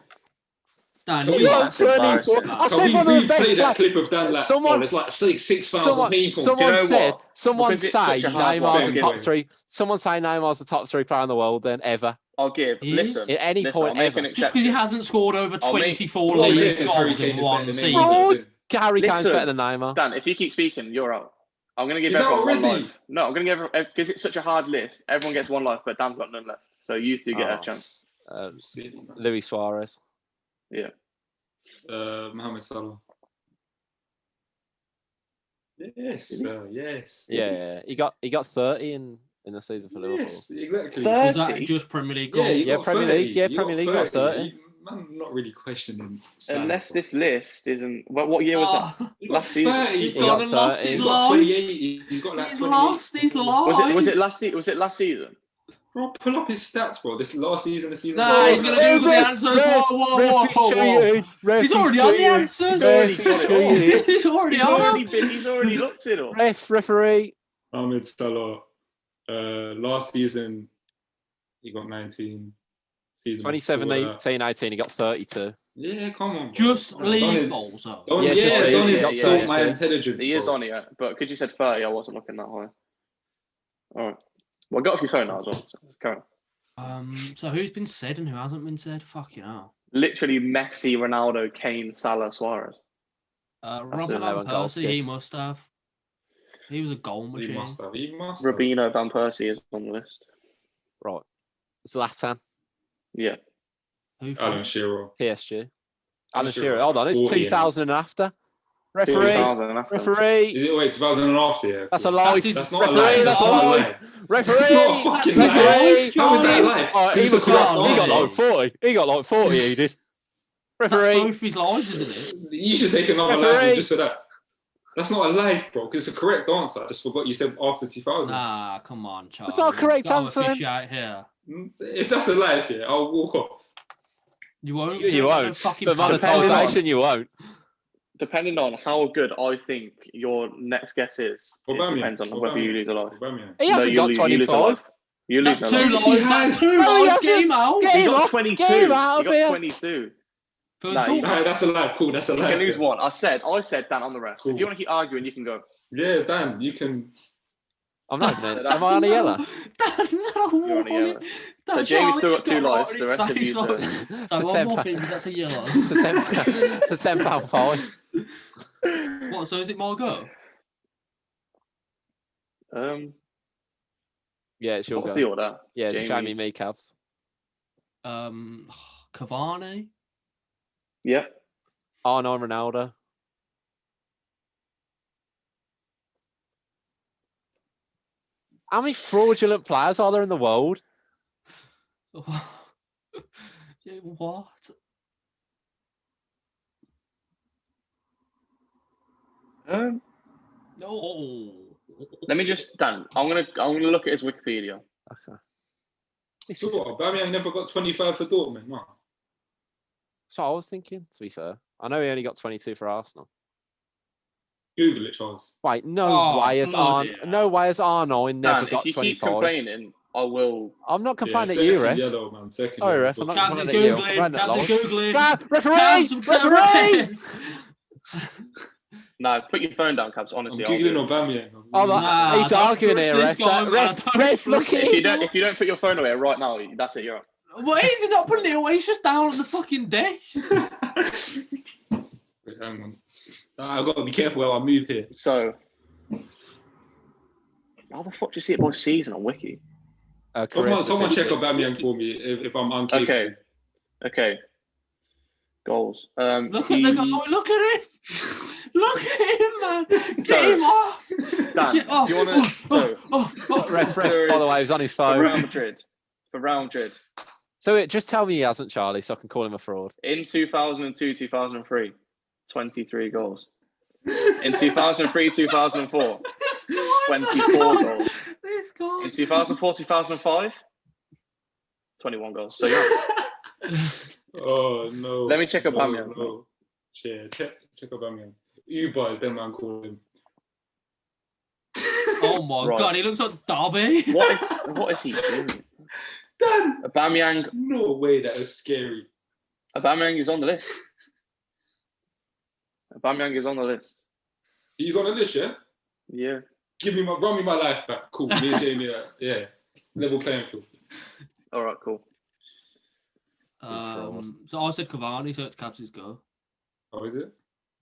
Dan, he got 24. I said one of the best. Play that clip of Dan. There's like 6,000 people. Someone say Neymar's a top 3. Someone say Neymar's the top 3 player in the world. Then ever. I'll give. Listen. At any point ever. Just because he hasn't scored over 24 league goals in one season. Harry Kane's better than Neymar. Dan, if you keep speaking, you're out. I'm going to give everyone one life. No, I'm going to give everyone, because it's such a hard list. Everyone gets one life, but Dan's got none left. So you two get a chance. Luis Suarez. Yeah. Mohamed Salah. Yes. Yes. Yeah. He got 30 in the season for Liverpool. Yes, exactly. 30? Was that just Premier League goals? Yeah, Premier League. Yeah, Premier League got 30. I'm not really questioning. Unless this list isn't. What year was that? Last season. He's gone and lost his life. 28. He's got like 28. Lost his life. Was it last season? Bro, pull up his stats, bro. This last season, the season. Nah, he's gonna Google the answers. Whoa. He's already on the answers. He's already on. He's already looked it up. Referee. Mohamed Salah. Last season, he got 19. 2017-18, he got 32. Yeah, come on. Bro. Just leave goals, though. Don't insult my intelligence. He is on it, but because you said 30, I wasn't looking that high. All right. Well, I got off your phone now as well. So carry on. So who's been said and who hasn't been said? Fucking hell. Literally Messi, Ronaldo, Kane, Salah, Suarez. Robert Van Persie, he must have. He was a goal machine. He must have. Robinho, Van Persie is on the list. Right. Zlatan. Yeah. Alan Shearer. PSG. Alan Shearer. Hold on, it's 2000 and after. Referee. Referee. Is it 2000 and after? Yeah. That's a lie. That's not a lie. That's a lie. Referee. Referee. How is that a lie? He got like 40. He got like 40. He did. Referee. That's both his lives, isn't it? You should take another life just for that. That's not a life, bro, because it's a correct answer. I just forgot you said after 2000. Ah, come on, Charlie. That's not a correct answer. Here. If that's a life, yeah, I'll walk off. You won't. You won't. The monetisation, you won't. Depending on how good I think your next guess is, it depends on whether you lose a life. He hasn't got 25. You lose a life. That's two lives. Game out. He got 22. He got 22. No, that's a life. Cool, that's a life. You can lose one. I said Dan on the rest. Cool. If you want to keep arguing, you can go. Yeah, Dan, you can. I'm not even. Am I on a yellow? You're on a yellow. So Jamie's still got 2 lives. The rest of you. That's a yellow. It's a £10 fine. What? So is it more go? Yeah, it's your go. What's the order? Yeah, it's Jamie, me, Cavs. Cavani. Yeah. Arno, Ronaldo. How many fraudulent players are there in the world? What? No. Let me just Dan. I'm gonna look at his Wikipedia. Okay. So what? Aubameyang never got 25 for Dortmund, no? That's what I was thinking, to be fair. I know he only got 22 for Arsenal. Google it, Charles. Wait, no way has R9 never got 25. If you keep complaining, I will. I'm not complaining at you, ref. Yellow, man. Sorry, ref. I'm not Cabs complaining is at you. Cabs is Googling. Referee! No, put your phone down, Cabs. Honestly, I'm Googling Aubameyang. He's arguing here, ref. Ref, look at him. If you don't put your phone away right now, that's it. You're up. Why is he not putting it away? He's just down on the fucking desk. Wait, hang on. I've got to be careful while I move here. So, how the fuck do you see it by season on Wiki? Someone check Aubameyang for me if I'm uncapable. Okay. Goals. Look at the goal. Look at him. Look at him, man. Get him off. Dan, get off. Do you want to... Ref, by the way, he was on his phone. For Real Madrid. So just tell me he hasn't, Charlie, so I can call him a fraud. In 2002, 2003, 23 goals. In 2003, 2004, 24 goals. This guy. In 2004, 2005, 21 goals. So yeah. Oh no. Let me check Aubameyang. No. Yeah, check Aubameyang. Uber is the man calling him. Oh my God, he looks like Derby. What is he doing? Dan! Aubameyang. No way, that is scary. Aubameyang is on the list. Aubameyang is on the list. He's on the list, yeah? Yeah. Run me my life back. Cool. Me and Jamie, yeah. Level playing field. All right, cool. So I said Cavani, so it's Cabs' go. Oh, is it?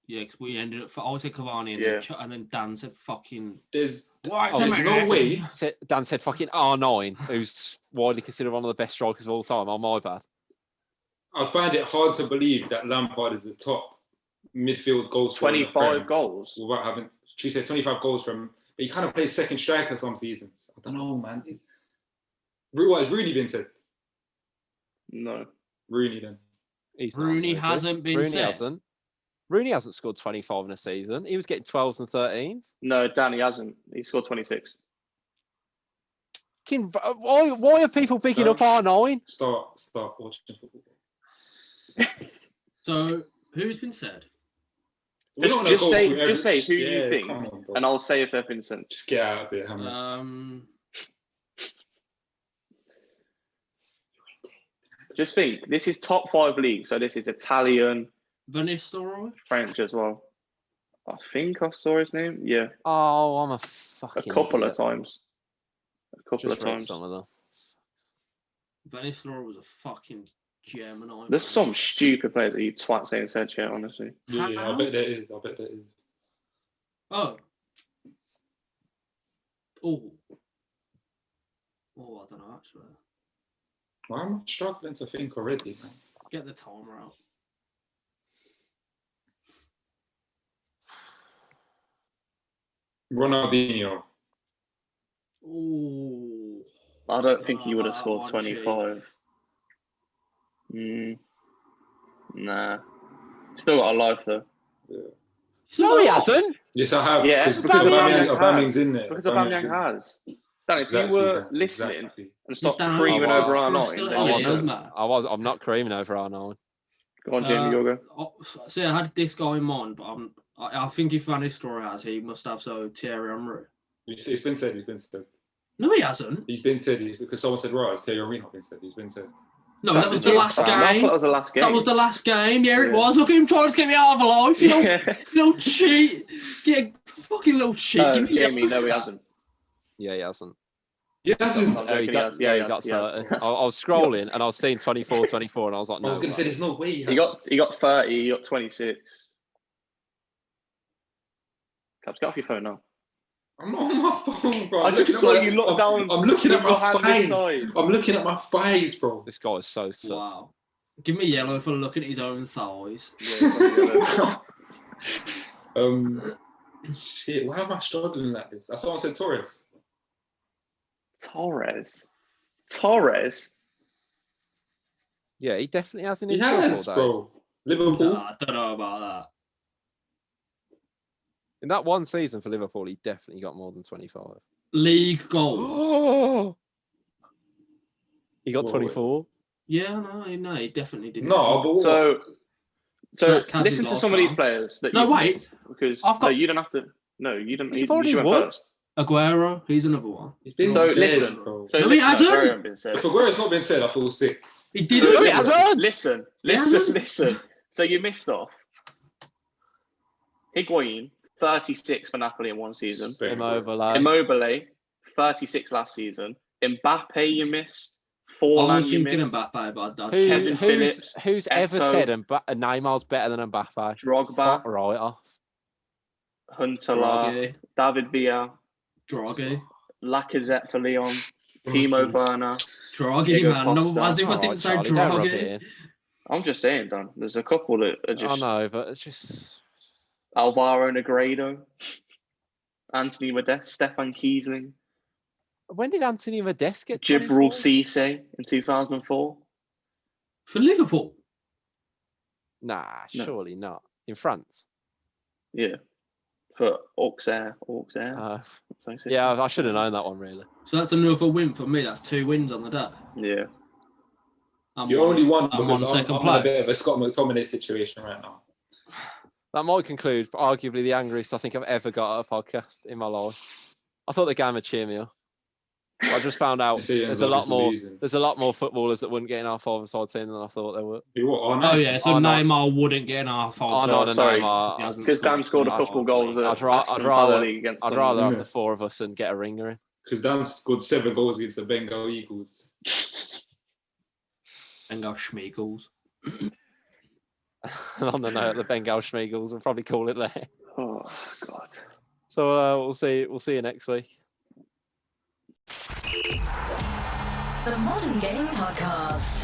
Yeah, because we ended up. I said Cavani, and then Dan said fucking. There's no way. Dan said fucking R9, who's widely considered one of the best strikers of all time. Oh, my bad. I find it hard to believe that Lampard is the top midfield goal scorer. 25 goals. Without having, she said 25 goals from. But he kind of plays second striker some seasons. I don't know, man. What has Rooney been said? No. Rooney then. Rooney hasn't been said. Rooney hasn't scored 25 in a season. He was getting 12s and 13s. No, Dan, he hasn't. He scored 26. Why are people picking up R9? Start watching football. So, who's been said? Just say who you think, and I'll say if they've been sent. Just get out of here, Hammers. Just think, this is top 5 leagues, so this is Italian, Van Nistelrooy, French as well. I think I saw his name. Yeah. Oh, I'm a fucking. A couple of times. Some of them. Van Nistelrooy was a fucking Gemini. There's some stupid players that you twat saying said, yeah, honestly. Yeah, I bet there is. Oh. Oh, I don't know actually. Why am I struggling to think already, man? Get the timer out. Ronaldinho. Ooh. I don't think he would have scored 25. Nah. Still got a life though. Yeah. No, he hasn't. Yes, I have. Yeah, because Aubameyang's in there. Because Aubameyang has. Dan, if you were listening and stopped creaming over R9, I'm not creaming over R9. Go on, Jamie, you'll go. See, I had this guy in mind, but I think if Van Nistelrooy has, he must have Thierry Henry. It's been said. No, he hasn't. He's been said. Because someone said, right, it's Thierry Henry not been said. He's been said. No, that was the last game. That was the last game. That was the last game. Yeah, it was. Look at him trying to get me out of life. You know, little cheat. Yeah, fucking little cheat. Jamie, no, he hasn't. Yeah, he hasn't. He hasn't. He got 30. I was scrolling and I was seeing 24, 24, and I was like, no. I was going to say, there's no way. He got 30. He got 26. Cabs, get off your phone now. I'm not on my phone, bro. I just saw you look down. I'm looking at my thighs. I'm looking at my thighs, bro. This guy is so sus. Wow. Give me yellow for looking at his own thighs. Shit, why am I struggling like this? I saw someone said Torres? Yeah, he definitely has in his days. Bro. Liverpool? No, I don't know about that. In that one season for Liverpool, he definitely got more than 25. League goals. He got 24. Yeah, no, he definitely didn't. No, but so listen to some of these players. That wait, because you don't have to. No, you don't. You've already won. First. Aguero, he's another one. He's been so said, listen. bro. So no, listen, he hasn't. If Aguero's not been said, I feel sick. He didn't. No, he hasn't. Listen. So you missed off. Higuain, 36 for Napoli in one season. Immobile, 36 last season. Mbappe, you missed. Forlan, you missed. Mbappe, but who's ever said Neymar's better than Mbappe? Drogba. Fuck right off. Huntelaar, David Villa, Draghi, Lacazette for Lyon, Timo Werner, Draghi, man. No, as if I didn't say Draghi. I'm just saying, Dan. There's a couple that are just. I know, but it's just Alvaro Negredo, Anthony Modeste, Stefan Kiesling. When did Anthony Modeste get? Djibril Cissé in 2004 for Liverpool. Nah, surely not in France. Yeah. For Auxerre. Yeah, I should have known that one, really. So that's another win for me. That's 2 wins on the day. Yeah. You only won because I'm second in a bit of a Scott McTominay situation right now. That might conclude arguably the angriest I think I've ever got at a podcast in my life. I thought the game would cheer me up. I just found out there's a lot more footballers that wouldn't get in our 5-a-side team than I thought there would. Oh yeah, so Neymar wouldn't get in our 5-a-side. Sorry, because Dan scored a couple goals. I'd rather have the 4 of us and get a ringer in. Because Dan scored 7 goals against the Bengal Eagles. Bengal Schmeagles. And on the note, the Bengal Schmeagles, we'll probably call it there. Oh God. So we'll see you next week. The Modern Game Podcast.